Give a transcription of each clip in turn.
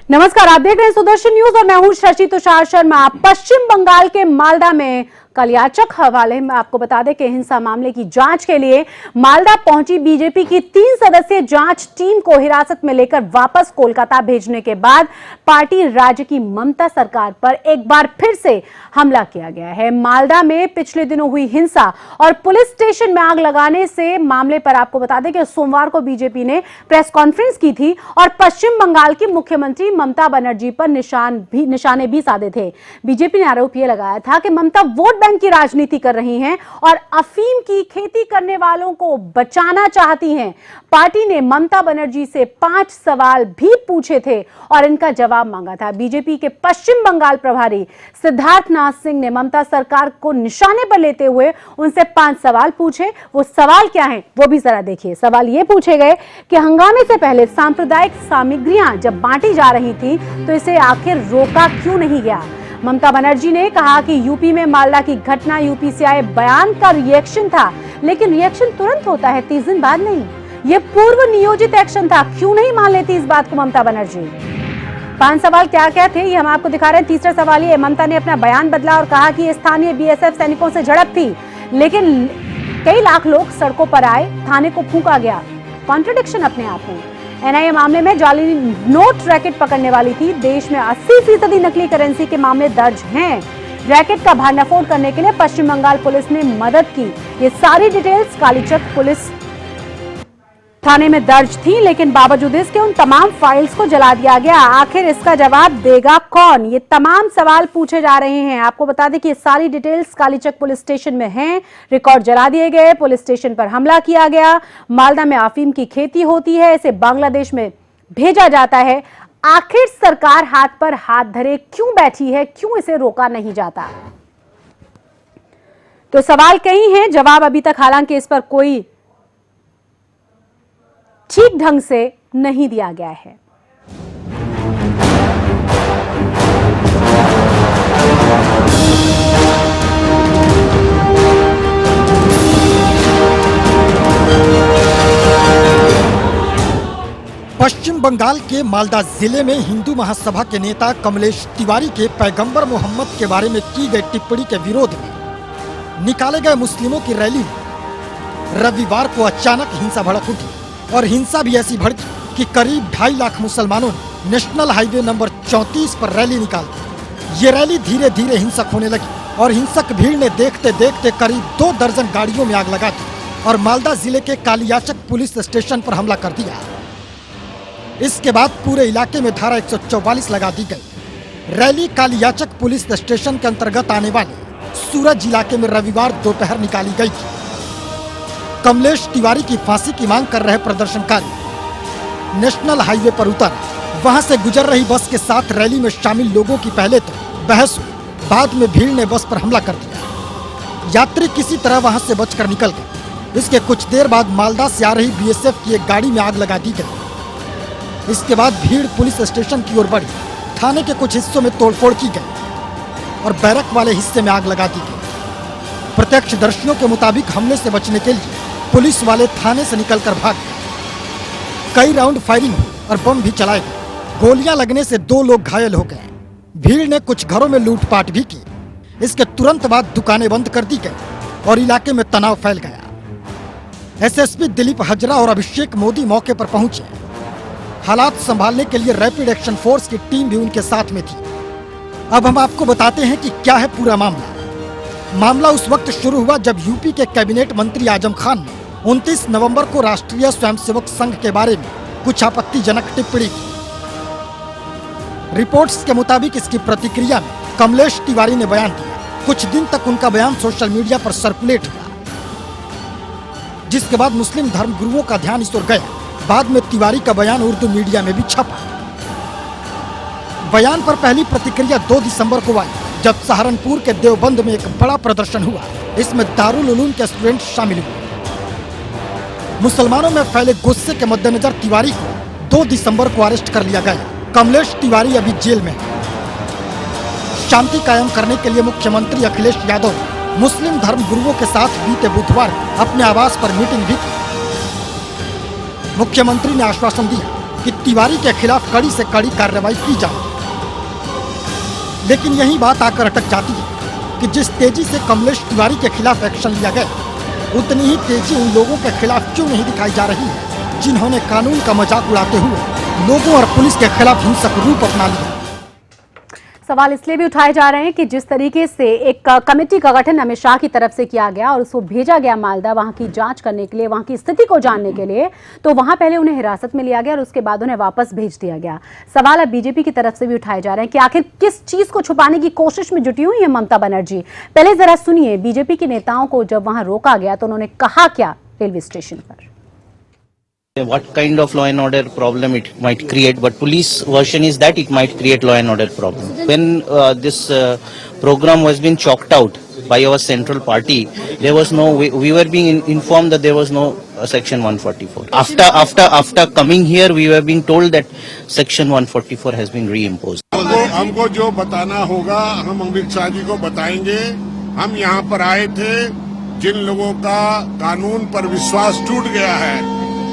नमस्कार, आप देख रहे हैं सुदर्शन न्यूज और मैं हूं शशि तुषार शर्मा। पश्चिम बंगाल के मालदा में कलियाचक हवाले में आपको बता दें कि हिंसा मामले की जांच के लिए मालदा पहुंची बीजेपी की 3 सदस्यीय जांच टीम को हिरासत में लेकर वापस कोलकाता भेजने के बाद पार्टी राज्य की ममता सरकार पर एक बार फिर से हमला किया गया है। मालदा में पिछले दिनों हुई हिंसा और पुलिस स्टेशन में आग लगाने से मामले पर आपको बता दें कि सोमवार को बीजेपी ने प्रेस कॉन्फ्रेंस की थी और पश्चिम बंगाल की मुख्यमंत्री ममता बनर्जी पर निशाने भी साधे थे। बीजेपी ने आरोप यह लगाया था कि ममता वोट बैंक की राजनीति कर रही हैं और अफीम की खेती करने वालों को बचाना चाहती हैं। पार्टी ने ममता बनर्जी से 5 सवाल भी पूछे थे और इनका जवाब मांगा था। बीजेपी के पश्चिम बंगाल प्रभारी सिद्धार्थनाथ सिंह ने ममता सरकार को निशाने पर लेते हुए उनसे 5 सवाल पूछे। वो सवाल क्या हैं वो भी जरा देखिए। सवाल ये पूछे गए कि हंगामे से पहले सांप्रदायिक सामग्रियां जब बांटी जा रही थी तो इसे आखिर रोका क्यों नहीं गया। ममता बनर्जी ने कहा कि यूपी में मालदा की घटना यूपी से आए बयान का रिएक्शन था, लेकिन रिएक्शन तुरंत होता है, 30 दिन बाद नहीं। यह पूर्व नियोजित एक्शन था, क्यों नहीं मान लेती इस बात को ममता बनर्जी। 5 सवाल क्या क्या थे ये हम आपको दिखा रहे हैं। तीसरा सवाल ये, ममता ने अपना बयान बदला और कहा कि स्थानीय बीएसएफ सैनिकों से झड़प थी, लेकिन कई लाख लोग सड़कों पर आए, थाने को फूंका गया। कॉन्ट्रडिक्शन अपने आप में। एनआईए मामले में जाली नोट रैकेट पकड़ने वाली थी। देश में 80% नकली करेंसी के मामले दर्ज हैं। रैकेट का भंडाफोड़ करने के लिए पश्चिम बंगाल पुलिस ने मदद की। ये सारी डिटेल्स कालीचक पुलिस थाने में दर्ज थी, लेकिन बावजूद इसके उन तमाम फाइल्स को जला दिया गया। आखिर इसका जवाब देगा कौन? ये तमाम सवाल पूछे जा रहे हैं। आपको बता दें कि ये सारी डिटेल्स कालीचक पुलिस स्टेशन में हैं। रिकॉर्ड जला दिए गए, पुलिस स्टेशन पर हमला किया गया। मालदा में अफीम की खेती होती है, इसे बांग्लादेश में भेजा जाता है। आखिर सरकार हाथ पर हाथ धरे क्यों बैठी है, क्यों इसे रोका नहीं जाता? तो सवाल कई हैं, जवाब अभी तक हालांकि इस पर कोई ठीक ढंग से नहीं दिया गया है। पश्चिम बंगाल के मालदा जिले में हिंदू महासभा के नेता कमलेश तिवारी के पैगंबर मोहम्मद के बारे में की गई टिप्पणी के विरोध में निकाले गए मुस्लिमों की रैली में रविवार को अचानक हिंसा भड़क उठी और हिंसा भी ऐसी भड़की कि करीब 2.5 लाख मुसलमानों ने नेशनल हाईवे नंबर 34 पर रैली निकाल दी। ये रैली धीरे धीरे हिंसक होने लगी और हिंसक भीड़ ने देखते देखते करीब 2 दर्जन गाड़ियों में आग लगा दी और मालदा जिले के कालियाचक पुलिस स्टेशन पर हमला कर दिया। इसके बाद पूरे इलाके में धारा 144 लगा दी गई। रैली कालियाचक पुलिस स्टेशन के अंतर्गत आने वाले सूरज इलाके में रविवार दोपहर निकाली गई थी। कमलेश तिवारी की फांसी की मांग कर रहे प्रदर्शनकारी नेशनल हाईवे पर उतर वहां से गुजर रही बस के साथ रैली में शामिल लोगों की पहले तो बहस हुई, बाद में भीड़ ने बस पर हमला कर दिया। यात्री किसी तरह वहां से बचकर निकल गए। इसके कुछ देर बाद मालदा से आ रही बीएसएफ की एक गाड़ी में आग लगा दी गई। इसके बाद भीड़ पुलिस स्टेशन की ओर बढ़ी। थाने के कुछ हिस्सों में तोड़फोड़ की गई और बैरक वाले हिस्से में आग लगा दी गई। प्रत्यक्षदर्शियों के मुताबिक हमले से बचने के लिए पुलिस वाले थाने से निकलकर भाग गए। कई राउंड फायरिंग हुई और बम भी चलाए गए। गोलियां लगने से 2 लोग घायल हो गए। भीड़ ने कुछ घरों में लूटपाट भी की। इसके तुरंत बाद दुकानें बंद कर दी गई और इलाके में तनाव फैल गया। एसएसपी दिलीप हजरा और अभिषेक मोदी मौके पर पहुंचे। हालात संभालने के लिए रैपिड एक्शन फोर्स की टीम भी उनके साथ में थी। अब हम आपको बताते हैं कि क्या है पूरा मामला। मामला उस वक्त शुरू हुआ जब यूपी के कैबिनेट मंत्री आजम खान ने 29 नवंबर को राष्ट्रीय स्वयंसेवक संघ के बारे में कुछ आपत्तिजनक टिप्पणी की। रिपोर्ट्स के मुताबिक इसकी प्रतिक्रिया में कमलेश तिवारी ने बयान दिया। कुछ दिन तक उनका बयान सोशल मीडिया पर सर्कुलेट हुआ, जिसके बाद मुस्लिम धर्मगुरुओं का ध्यान इस ओर गया। बाद में तिवारी का बयान उर्दू मीडिया में भी छपा। बयान पर पहली प्रतिक्रिया 2 दिसंबर को आई, जब सहारनपुर के देवबंद में एक बड़ा प्रदर्शन हुआ। इसमें दारुल उलूम के स्टूडेंट शामिल हुए। मुसलमानों में फैले गुस्से के मद्देनजर तिवारी को 2 दिसंबर को अरेस्ट कर लिया गया। कमलेश तिवारी अभी जेल में है। शांति कायम करने के लिए मुख्यमंत्री अखिलेश यादव ने मुस्लिम धर्मगुरुओं के साथ बीते बुधवार अपने आवास पर मीटिंग भी की। मुख्यमंत्री ने आश्वासन दिया कि तिवारी के खिलाफ कड़ी से कड़ी कार्रवाई की जाए। लेकिन यही बात आकर अटक जाती है कि जिस तेजी से कमलेश तिवारी के खिलाफ एक्शन लिया गया, उतनी ही तेजी उन लोगों के खिलाफ क्यों नहीं दिखाई जा रही है जिन्होंने कानून का मजाक उड़ाते हुए लोगों और पुलिस के खिलाफ हिंसक रूप अपना लिया। सवाल इसलिए भी उठाए जा रहे हैं कि जिस तरीके से एक कमेटी का गठन अमित शाह की तरफ से किया गया और उसको भेजा गया मालदा वहां की जांच करने के लिए, वहां की स्थिति को जानने के लिए, तो वहां पहले उन्हें हिरासत में लिया गया और उसके बाद उन्हें वापस भेज दिया गया। सवाल अब बीजेपी की तरफ से भी उठाए जा रहे हैं कि आखिर किस चीज को छुपाने की कोशिश में जुटी हुई है ममता बनर्जी। पहले जरा सुनिए बीजेपी के नेताओं को जब वहां रोका गया तो उन्होंने कहा क्या रेलवे स्टेशन पर। What kind of law and order problem it might create, but police version is that it might create law and order problem. When this program was being chalked out by our central party, there was no, we were being informed that there was no section 144. After coming here, we were being told that section 144 has been reimposed. हमको जो बताना होगा हम अमित शाह जी को बताएंगे। हम यहाँ पर आए थे जिन लोगों का कानून पर विश्वास टूट गया है,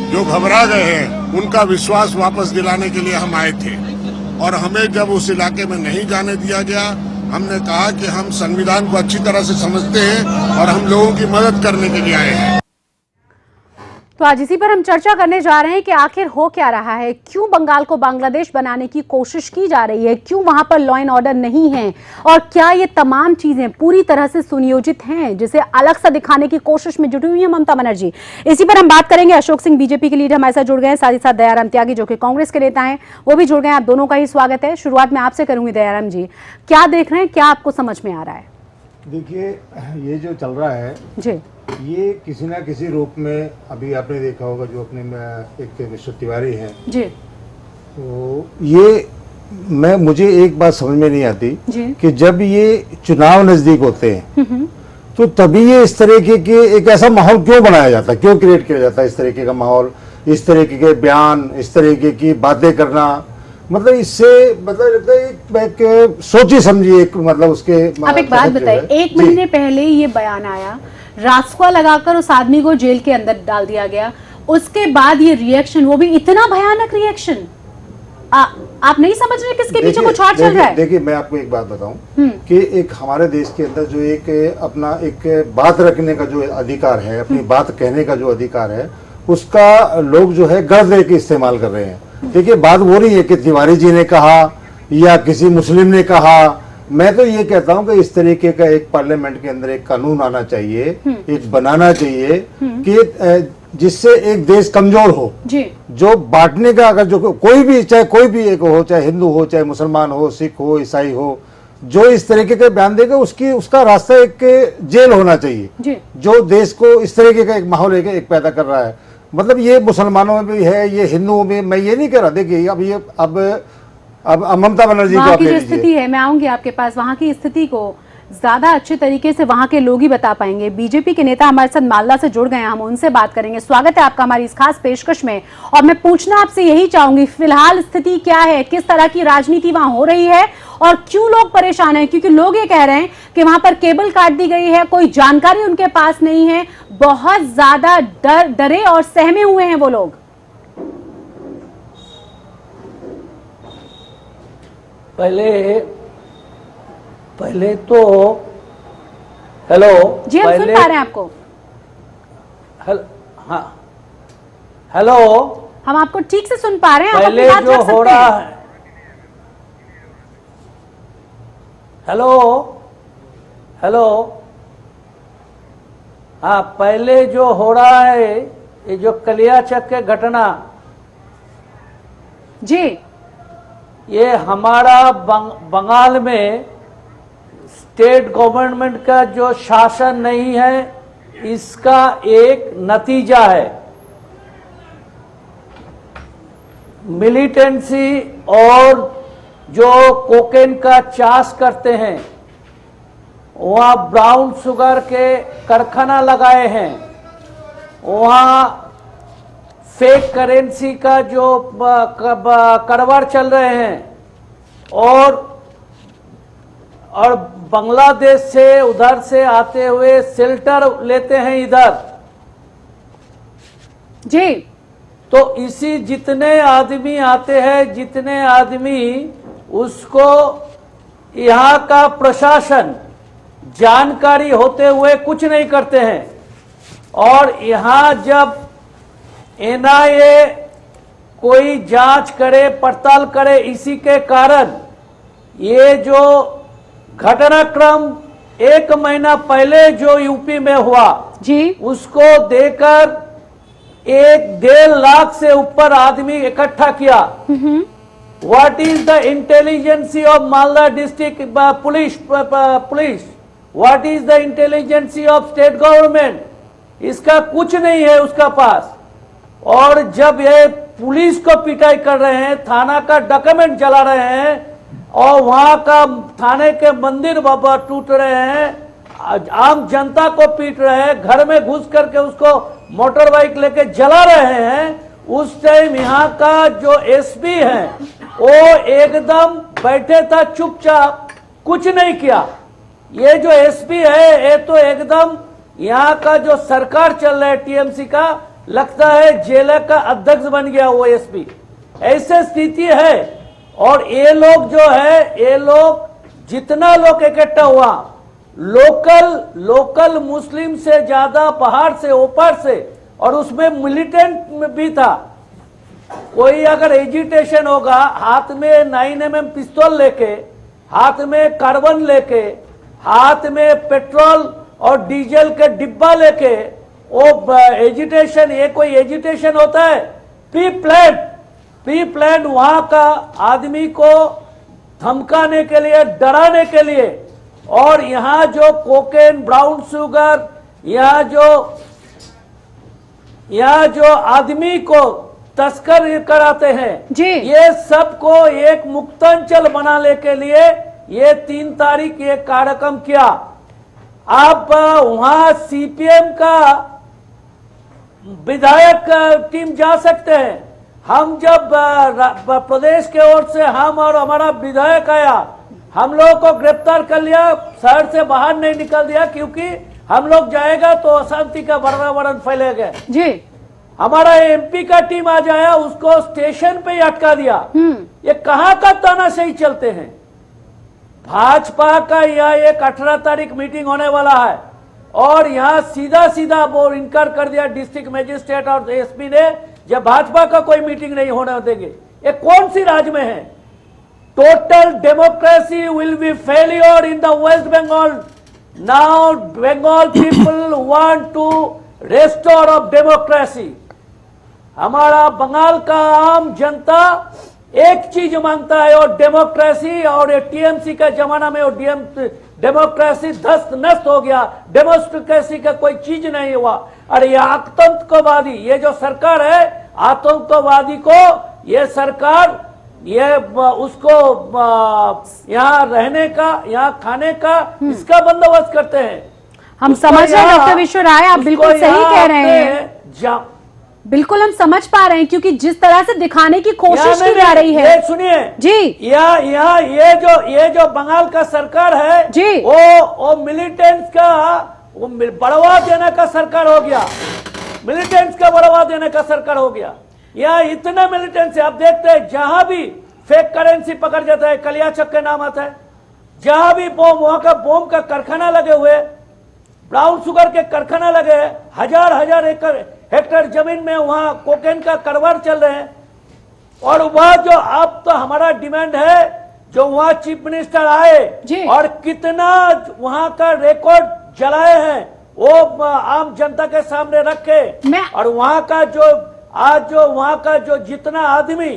जो घबरा गए हैं, उनका विश्वास वापस दिलाने के लिए हम आए थे। और हमें जब उस इलाके में नहीं जाने दिया गया, हमने कहा कि हम संविधान को अच्छी तरह से समझते हैं और हम लोगों की मदद करने के लिए आए हैं। तो आज इसी पर हम चर्चा करने जा रहे हैं कि आखिर हो क्या रहा है, क्यों बंगाल को बांग्लादेश बनाने की कोशिश की जा रही है, क्यों वहां पर लॉ एंड ऑर्डर नहीं है, और क्या ये तमाम चीजें पूरी तरह से सुनियोजित हैं जिसे अलग सा दिखाने की कोशिश में जुटी हुई है ममता बनर्जी। इसी पर हम बात करेंगे। अशोक सिंह बीजेपी के लीडर हमारे साथ जुड़ गए हैं, साथ ही साथ दयाराम त्यागी जो कि कांग्रेस के नेता हैं वो भी जुड़ गए हैं। आप दोनों का ही स्वागत है। शुरुआत में आपसे करूंगी दयाराम जी, क्या देख रहे हैं, क्या आपको समझ में आ रहा है? देखिए, ये जो चल रहा है जी, ये किसी ना किसी रूप में, अभी आपने देखा होगा जो अपने में एक मिस्टर तिवारी हैं जी, तो ये मुझे एक बात समझ में नहीं आती जी, कि जब ये चुनाव नजदीक होते हैं तो तभी ये इस तरीके के एक ऐसा माहौल क्यों बनाया जाता है, क्यों क्रिएट किया जाता है इस तरीके का माहौल, इस तरीके के बयान, इस तरीके की बातें करना। मतलब इससे मतलब एक सोची समझी एक मतलब उसके। आप एक बात बताइए, एक महीने पहले ये बयान आया, रासुका लगाकर उस आदमी को जेल के अंदर डाल दिया गया, उसके बाद ये रिएक्शन, वो भी इतना भयानक रिएक्शन। आप नहीं समझ रहे किसके पीछे कुछ और चल रहा है? देखिए, मैं आपको एक बात बताऊं कि एक हमारे देश के अंदर जो एक अपना एक बात रखने का जो अधिकार है, अपनी बात कहने का जो अधिकार है, उसका लोग जो है गढ़ दे के इस्तेमाल कर रहे हैं। देखिए, बात वो नहीं है कि तिवारी जी ने कहा या किसी मुस्लिम ने कहा। मैं तो ये कहता हूं कि इस तरीके का एक पार्लियामेंट के अंदर एक कानून आना चाहिए, एक बनाना चाहिए कि जिससे एक देश कमजोर हो जी। जो बांटने का, अगर जो कोई भी, चाहे कोई भी एक हो, चाहे हिंदू हो, चाहे मुसलमान हो, सिख हो, ईसाई हो, जो इस तरीके का बयान देगा उसका रास्ता एक जेल होना चाहिए जी। जो देश को इस तरीके का एक माहौल एक पैदा कर रहा है, मतलब ये मुसलमानों में भी है, ये हिंदुओं में, मैं ये नहीं कह रहा। देखिए, अब ममता बनर्जी वहाँ की जो स्थिति है, मैं आऊंगी आपके पास, वहाँ की स्थिति को ज्यादा अच्छे तरीके से वहाँ के लोग ही बता पाएंगे। बीजेपी के नेता हमारे साथ मालदा से जुड़ गए हैं, हम उनसे बात करेंगे। स्वागत है आपका हमारी इस खास पेशकश में। और मैं पूछना आपसे यही चाहूंगी, फिलहाल स्थिति क्या है, किस तरह की राजनीति वहां हो रही है और क्यों लोग परेशान हैं? क्योंकि लोग ये कह रहे हैं कि वहां पर केबल काट दी गई है, कोई जानकारी उनके पास नहीं है, बहुत ज्यादा डरे और सहमे हुए हैं वो लोग। पहले तो हेलो जी, हम सुन पा रहे हैं आपको। हाँ, हेलो, हम आपको ठीक से सुन पा रहे हैं। पहले आप जो हो रहा है, हेलो हेलो, हाँ, पहले जो हो रहा है, ये जो कलियाचक के घटना जी, ये हमारा बंगाल में स्टेट गवर्नमेंट का जो शासन नहीं है, इसका एक नतीजा है। मिलिटेंसी और जो कोकेन का चाष करते हैं, वहाँ ब्राउन शुगर के कारखाना लगाए हैं, वहाँ फेक करेंसी का जो कारोबार चल रहे हैं, और बांग्लादेश से उधर से आते हुए शेल्टर लेते हैं इधर जी। तो इसी जितने आदमी आते हैं, जितने आदमी उसको यहाँ का प्रशासन जानकारी होते हुए कुछ नहीं करते हैं। और यहाँ जब एनआईए कोई जांच करे, पड़ताल करे, इसी के कारण ये जो घटनाक्रम 1 महीना पहले जो यूपी में हुआ जी, उसको देकर 1.5 लाख से ऊपर आदमी इकट्ठा किया। What is the intelligency of Malda district police? What is the intelligency of state government? इसका कुछ नहीं है उसका पास। और जब ये पुलिस को पिटाई कर रहे हैं, थाना का डॉक्यूमेंट जला रहे हैं और वहां का थाने के मंदिर बाबा टूट रहे हैं, आम जनता को पीट रहे हैं, घर में घुस करके उसको मोटर बाइक लेके जला रहे हैं, उस टाइम यहाँ का जो एसपी है वो एकदम बैठे था चुपचाप, कुछ नहीं किया। ये जो एसपी है ये तो एकदम यहाँ का जो सरकार चल रहा है टीएमसी का, लगता है जेल का अध्यक्ष बन गया वो एसपी। ऐसे स्थिति है। और ये लोग जो है, ये लोग जितना लोग इकट्ठा हुआ, लोकल मुस्लिम से ज्यादा बाहर से, ऊपर से, और उसमें मिलिटेंट भी था। कोई अगर एजिटेशन होगा, हाथ में 9mm पिस्तौल लेके, हाथ में कार्बन लेके, हाथ में पेट्रोल और डीजल के डिब्बा लेके, वो एजिटेशन, ये कोई एजिटेशन होता है? प्री प्लान वहां का आदमी को धमकाने के लिए, डराने के लिए। और यहाँ जो कोकेन, ब्राउन शुगर, यहाँ जो आदमी को तस्कर कराते हैं जी, ये सबको एक मुक्तांचल बनाने के लिए ये 3 तारीख ये कार्यक्रम किया। आप वहां सीपीएम का विधायक टीम जा सकते हैं। हम जब प्रदेश के ओर से हम और हमारा विधायक आया, हम लोगों को गिरफ्तार कर लिया, शहर से बाहर नहीं निकल दिया, क्योंकि हम लोग जाएगा तो अशांति का वातावरण फैलेगा जी। हमारा एमपी का टीम आ जाया, उसको स्टेशन पे ही अटका दिया। ये कहाँ का तानाशाही चलते हैं? भाजपा का यह एक 18 तारीख मीटिंग होने वाला है और यहाँ सीधा वो इनकार कर दिया डिस्ट्रिक्ट मजिस्ट्रेट और एसपी ने, जब भाजपा का कोई मीटिंग नहीं होने देंगे। ये कौन सी राज्य में है? Total democracy will be failure in the West Bengal. Now Bengal people want to restore of democracy. हमारा बंगाल का आम जनता एक चीज मांगता है और डेमोक्रेसी, और ये टीएमसी का जमाना में और डेमोक्रेसी धस्त नस्त हो गया। डेमोक्रेसी का कोई चीज नहीं हुआ। और ये आतंकवादी, ये जो सरकार है, आतंकवादी को ये सरकार, ये उसको यहाँ रहने का, यहाँ खाने का, इसका बंदोबस्त करते हैं। हम समझ रहे हैं डॉक्टर विश्व राय, आप बिल्कुल सही कह रहे हैं। बिल्कुल हम समझ पा रहे हैं, क्योंकि जिस तरह से दिखाने की कोशिश की जा रही है। सुनिए जी, ये जो बंगाल का सरकार है जी, वो मिलिटेंट्स का वो बढ़ावा देने का सरकार हो गया। मिलिटेंट्स का बढ़ावा देने का सरकार हो गया। यहाँ इतने मिलिटेंट्स आप देखते हैं, जहां भी फेक करेंसी पकड़ जाता है, कलियाचक के नाम आता है, जहां भी बॉम्ब, वहां का बॉम्ब का कारखाना लगे हुए, ब्राउन शुगर के कारखाना लगे, हजार हेक्टेयर जमीन में वहां कोकेन का कारोबार चल रहे हैं। और वह जो अब तो हमारा डिमांड है, जो वहां चीफ मिनिस्टर आए और कितना वहां का रिकॉर्ड जलाए हैं, वो आम जनता के सामने रखे। और वहां का जो आज जो वहां का जो जितना आदमी,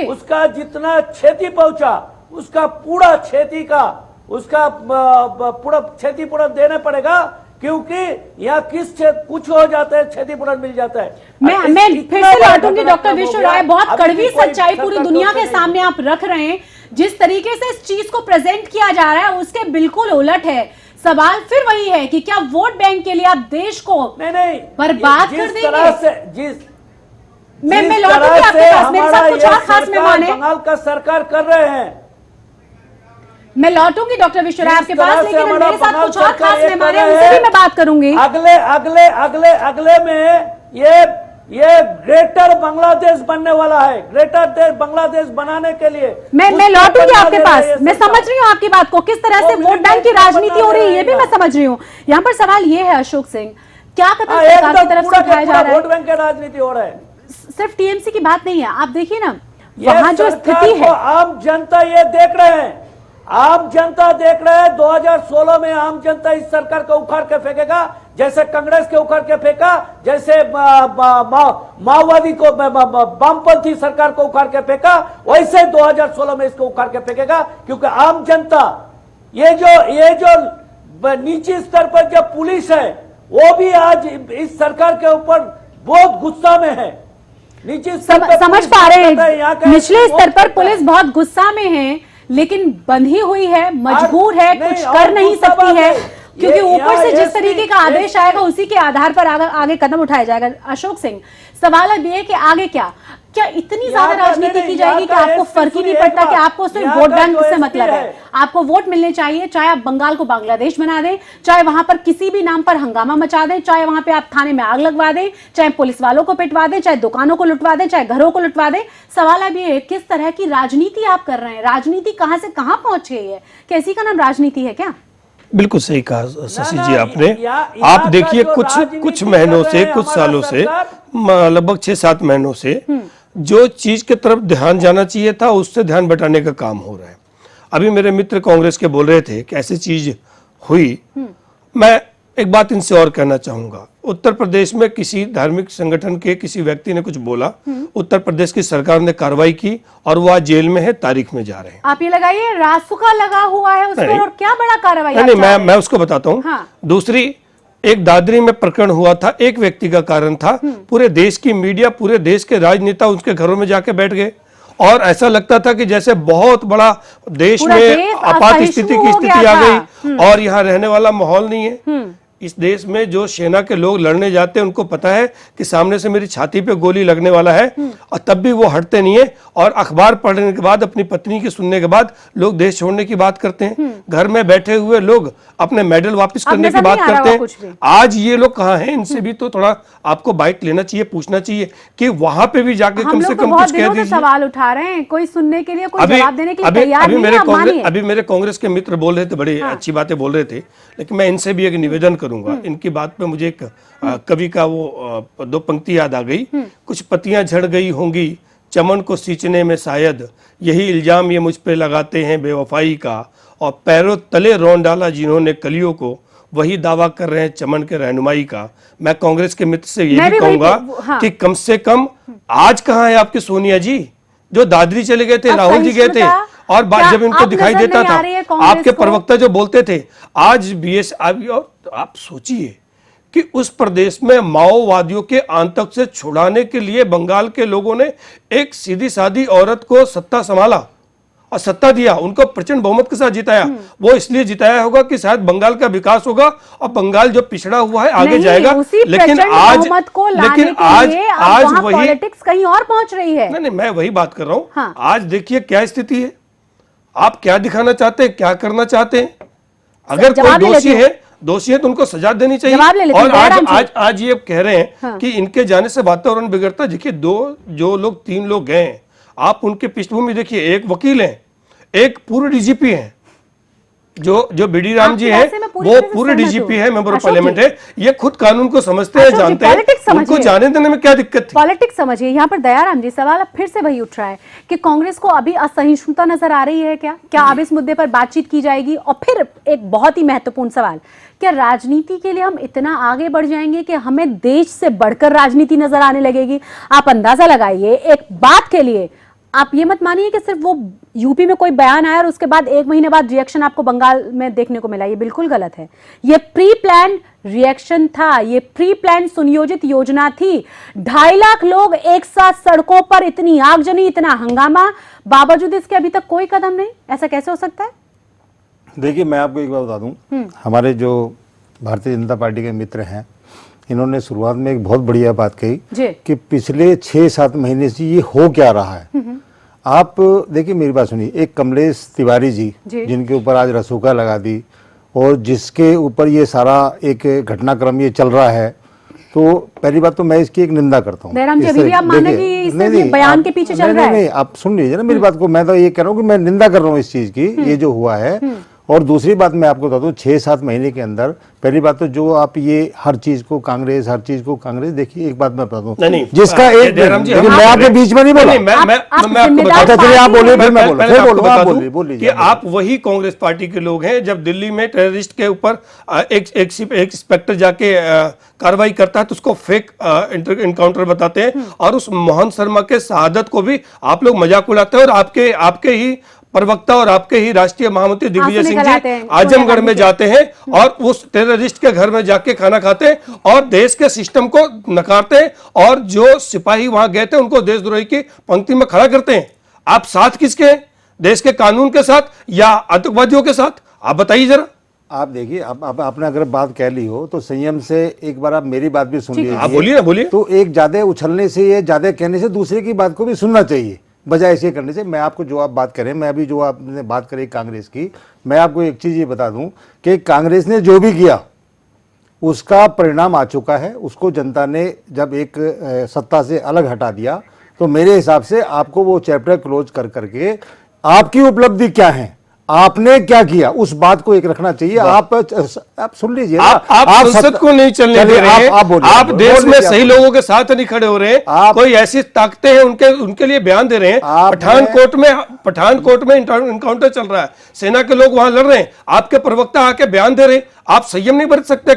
उसका जितना क्षति पहुंचा, उसका पूरा क्षति का उसका पूरा क्षतिपूर्ति देना पड़ेगा, क्योंकि यहाँ कुछ हो जाता है, क्षतिपूर्ति मिल जाता है। मैं फिर से लौटूंगी डॉक्टर विश्व राय। बहुत कड़वी सच्चाई पूरी दुनिया के सामने आप रख रहे हैं। जिस तरीके से इस चीज को प्रेजेंट किया जा रहा है उसके बिल्कुल उलट है। सवाल फिर वही है कि क्या वोट बैंक के लिए आप देश को नहीं बर्बाद कर देंगे? मैं लौटूंगी आपके पास, मेरे साथ कुछ और खास मेहमान हैं। बंगाल का सरकार कर रहे हैं। मैं लौटूंगी डॉक्टर विश्व राय आपके पास, लेकिन मेरे साथ कुछ और खास मेहमान हैं, उनसे भी मैं बात करूंगी। अगले में ये ये ग्रेटर बांग्लादेश बनने वाला है। ग्रेटर बांग्लादेश बनाने के लिए मैं लौटूंगी आपके पास। मैं सरकार। समझ रही हूँ आपकी बात को, किस तरह से वोट बैंक की राजनीति हो रही है ये भी मैं समझ रही हूँ। यहाँ पर सवाल ये है अशोक सिंह, क्या कदम सरकार की तरफ से उठाया जा रहा वोट है? बैंक की राजनीति हो रहा है। सिर्फ टीएमसी की बात नहीं है, आप देखिए ना ये वहां जो सरकार स्थिति को है, आम जनता ये देख रहे हैं, आम जनता देख रहे हैं। 2016 में आम जनता इस सरकार को उखाड़ के फेंकेगा, जैसे कांग्रेस के उखाड़ के फेंका, जैसे माओवादी को वामपंथी सरकार को उखाड़ के फेंका, वैसे 2016 में इसको उखाड़ के फेंकेगा। क्योंकि आम जनता ये जो नीचे स्तर पर जो पुलिस है वो भी आज इस सरकार के ऊपर बहुत गुस्सा में है। नीचे स्तर पर समझ पुलिस पा रहे यहाँ हैं का निचले स्तर पर बहुत पुलिस बहुत गुस्सा में है, लेकिन बंधी हुई है, मजबूर है, नहीं, कुछ और कर नहीं दूसरा सकती बात है, है, क्योंकि ये ऊपर से यहाँ जिस तरीके का आदेश आएगा उसी के आधार पर आगे कदम उठाया जाएगा। अशोक सिंह, सवाल अब ये है कि आगे क्या इतनी ज्यादा यहाँ का राजनीति नहीं, की जाएगी कि यहाँ का आपको SP फर्क ही नहीं सुनिए पड़ता एक कि बात, आपको सिर्फ यहाँ वोट का बैंक जो से SP मतलब है, है। आपको वोट मिलने चाहिए, चाहे आप बंगाल को बांग्लादेश बना दें, चाहे वहां पर किसी भी नाम पर हंगामा मचा दें, चाहे वहां पे आप थाने में आग लगवा दें, चाहे पुलिस वालों को पिटवा दें, चाहे दुकानों को लुटवा दें, चाहे घरों को लुटवा दें। सवाल अब ये है किस तरह की राजनीति आप कर रहे हैं, राजनीति कहां से कहां पहुंच गई है, कैसी का नाम राजनीति है क्या? बिल्कुल सही कहा शशि जी आपने। यहाँ आप का देखिए जो कुछ राजनीति महीनों कर से, रहे हैं कुछ हमारा सालों से, सरकार। लगभग 6-7 महीनों से जो चीज की तरफ ध्यान जाना चाहिए था उससे ध्यान बटाने का काम हो रहा है। अभी मेरे मित्र कांग्रेस के बोल रहे थे कि ऐसी चीज हुई। मैं एक बात इनसे और कहना चाहूंगा, उत्तर प्रदेश में किसी धार्मिक संगठन के किसी व्यक्ति ने कुछ बोला, उत्तर प्रदेश की सरकार ने कार्रवाई की और वो आज जेल में है, तारीख में जा रहे हैं। आप ये लगाइए रासुका लगा हुआ है उस पर, नहीं। और क्या बड़ा कार्रवाई नहीं आप नहीं, चाह रहे हैं? मैं उसको बताता हूँ। हाँ। दूसरी, एक दादरी में प्रकरण हुआ था, एक व्यक्ति का कारण था, पूरे देश की मीडिया, पूरे देश के राजनेता उसके घरों में जाके बैठ गए और ऐसा लगता था कि जैसे बहुत बड़ा देश पूरा में देश आपात असहिष्णु स्थिति हो की स्थिति गया आ था। गई और यहाँ रहने वाला माहौल नहीं है। इस देश में जो सेना के लोग लड़ने जाते हैं उनको पता है कि सामने से मेरी छाती पे गोली लगने वाला है और तब भी वो हटते नहीं है और अखबार पढ़ने के बाद, अपनी पत्नी की सुनने के बाद लोग देश छोड़ने की बात करते हैं। घर में बैठे हुए लोग अपने मेडल वापस अब करने की नजर बात नहीं आ रहा करते होगा कुछ भी। हैं। आज ये लोग कहाँ हैं? इनसे भी तो थोड़ा आपको बाइट लेना चाहिए, पूछना चाहिए कि वहां पे भी जाके हम कम से लोग तो कम बहुत कुछ कह दिनों से दीजिए। सवाल उठा रहे हैं, कोई सुनने के लिए, कोई जवाब देने के लिए तैयार नहीं है, आप मानिए। अभी मेरे कांग्रेस के मित्र बोल रहे थे, बड़ी अच्छी बातें बोल रहे थे, लेकिन मैं इनसे भी एक निवेदन करूंगा। इनकी बात पे मुझे एक कवि का वो 2 पंक्ति याद आ गई। कुछ पत्तियां झड़ गई होंगी चमन को सींचने में, शायद यही इल्जाम ये मुझ पे लगाते हैं बेवफाई का, और पैरों तले रौंद डाला जिन्होंने कलियों को, वही दावा कर रहे हैं चमन के रहनुमाई का। मैं कांग्रेस के मित्र से ये मैं भी भी वही कहूंगा हाँ। कि कम से कम आज कहाँ है आपके सोनिया जी, जो दादरी चले गए थे, अब राहुल जी गए थे सहिष्णुता और बात क्या जब इनको अब दिखाई नजर देता नहीं आ रही है था, कांग्रेस आपके को? प्रवक्ता जो बोलते थे, आज बीएस आप सोचिए कि उस प्रदेश में माओवादियों के आतंक से छुड़ाने के लिए बंगाल के लोगों ने एक सीधी सादी औरत को सत्ता संभाला और सत्ता दिया, उनको प्रचंड बहुमत के साथ जिताया। वो इसलिए जिताया होगा कि शायद बंगाल का विकास होगा और बंगाल जो पिछड़ा हुआ है आगे नहीं, जाएगा। उसी लेकिन प्रचंड आज बहुमत को लाने लेकिन के आज लिए अब आज वहां वही पॉलिटिक्स कहीं और पहुंच रही है। नहीं, मैं वही बात कर रहा हूं। हाँ। आज देखिए क्या स्थिति है, आप क्या दिखाना चाहते हैं, क्या करना चाहते हैं। अगर कोई जवाब ले दोषी लेती है तो उनको सजा देनी जवाब ले चाहिए। लेती और हूँ, आज जयराम जी। आज आज ये कह रहे हैं हाँ। कि इनके जाने से वातावरण बिगड़ता है। देखिए, 3 लोग गए हैं, आप उनके पृष्ठभूमि देखिए। एक वकील है, एक पूर्व डीजीपी है, जो बीडी राम जी आपकी है, बात से मैं पूरी वो तरह से पूरे सहमत डीजीपी हूँ। है, मेंबर ऑफ अशोक पार्लियामेंट जी। है। ये खुद कानून को समझते हैं, अशोक जी, जानते हैं, पॉलिटिक्स समझिए। उनको जाने देने में क्या दिक्कत थी? पॉलिटिक्स समझिए। यहाँ पर दयाराम जी, सवाल अब फिर से वही उठ रहा है कि कांग्रेस को अभी असहिष्णुता नजर आ रही है क्या अब इस मुद्दे पर बातचीत की जाएगी? और फिर एक बहुत ही महत्वपूर्ण सवाल, क्या राजनीति के लिए हम इतना आगे बढ़ जाएंगे कि हमें देश से बढ़कर राजनीति नजर आने लगेगी? आप अंदाजा लगाइए एक बात के लिए, आप ये मत मानिए कि सिर्फ वो यूपी में कोई बयान आया और उसके बाद 1 महीने बाद रिएक्शन आपको बंगाल में देखने को मिला। ये बिल्कुल गलत है। ये प्री प्लान रिएक्शन था, ये प्री प्लान सुनियोजित योजना थी। 2.5 लाख लोग एक साथ सड़कों पर, इतनी आगजनी, इतना हंगामा, बावजूद इसके अभी तक कोई कदम नहीं। ऐसा कैसे हो सकता है? देखिए, मैं आपको एक बात बता दूं, हमारे जो भारतीय जनता पार्टी के मित्र हैं, इन्होंने शुरुआत में एक बहुत बढ़िया बात कही जी। कि पिछले 6-7 महीने से ये हो क्या रहा है। आप देखिए, मेरी बात सुनिए। एक कमलेश तिवारी जी, जिनके ऊपर आज रसूखा लगा दी और जिसके ऊपर ये सारा एक घटनाक्रम ये चल रहा है, तो पहली बात तो मैं इसकी एक निंदा करता हूँ। दयाराम जी, अभी भी आप माने कि इस बयान के पीछे चल रहा है? नहीं, आप सुन लीजिए ना मेरी बात को। मैं तो ये कह रहा हूँ कि मैं निंदा कर रहा हूँ इस चीज की, ये जो हुआ है। और दूसरी बात मैं आपको बता दूं, 6-7 महीने के अंदर पहली बात तो जो आप ये हर चीज को कांग्रेस, देखिए एक बात मैं बता दूं, जिसका एक मैं आपके बीच में नहीं बोला। मैं आपको अच्छा चलिए आप बोलिए, फिर मैं बोलूं, फिर बोलूं, आप बोलिए कि आप वही कांग्रेस पार्टी के लोग हैं जब दिल्ली में टेररिस्ट के ऊपर एक इंस्पेक्टर जाके कार्रवाई करता है तो उसको फेक इनकाउंटर बताते हैं, और उस मोहन शर्मा के शहादत को भी आप लोग मजाक उड़ाते हैं, और आपके ही प्रवक्ता और आपके ही राष्ट्रीय महामंत्री दिग्विजय सिंह जी आजमगढ़ में जाते हैं और उस टेररिस्ट के घर में जाके खाना खाते हैं और देश के सिस्टम को नकारते हैं, और जो सिपाही वहां गए थे उनको देशद्रोही की पंक्ति में खड़ा करते हैं। आप साथ किसके हैं? देश के कानून के साथ या आतंकवादियों के साथ? आप बताइए जरा। आप देखिए, अब आपने अगर बात कह ली हो तो संयम से एक बार आप मेरी बात भी सुन लीजिए। आप बोलिए ना, बोलिए। तो एक ज्यादा उछलने से, ये ज्यादा कहने से दूसरे की बात को भी सुनना चाहिए, बजाय ऐसे करने से। मैं आपको जो आप बात करें, मैं अभी जो आपने बात करी कांग्रेस की, मैं आपको एक चीज ये बता दूं कि कांग्रेस ने जो भी किया उसका परिणाम आ चुका है। उसको जनता ने जब एक सत्ता से अलग हटा दिया, तो मेरे हिसाब से आपको वो चैप्टर क्लोज कर करके आपकी उपलब्धि क्या है, आपने क्या किया, उस बात को एक रखना चाहिए। आप सुन लीजिए, आप संसद को नहीं चलने दे रहे हैं, आप देश में सही लोगों के साथ नहीं खड़े हो रहे हैं, कोई ऐसी ताकतें हैं उनके लिए बयान दे रहे हैं। पठानकोट में इनकाउंटर चल रहा है, सेना के लोग वहां लड़ रहे हैं, आपके प्रवक्ता आके बयान दे रहे हैं। आप संयम नहीं बरत सकते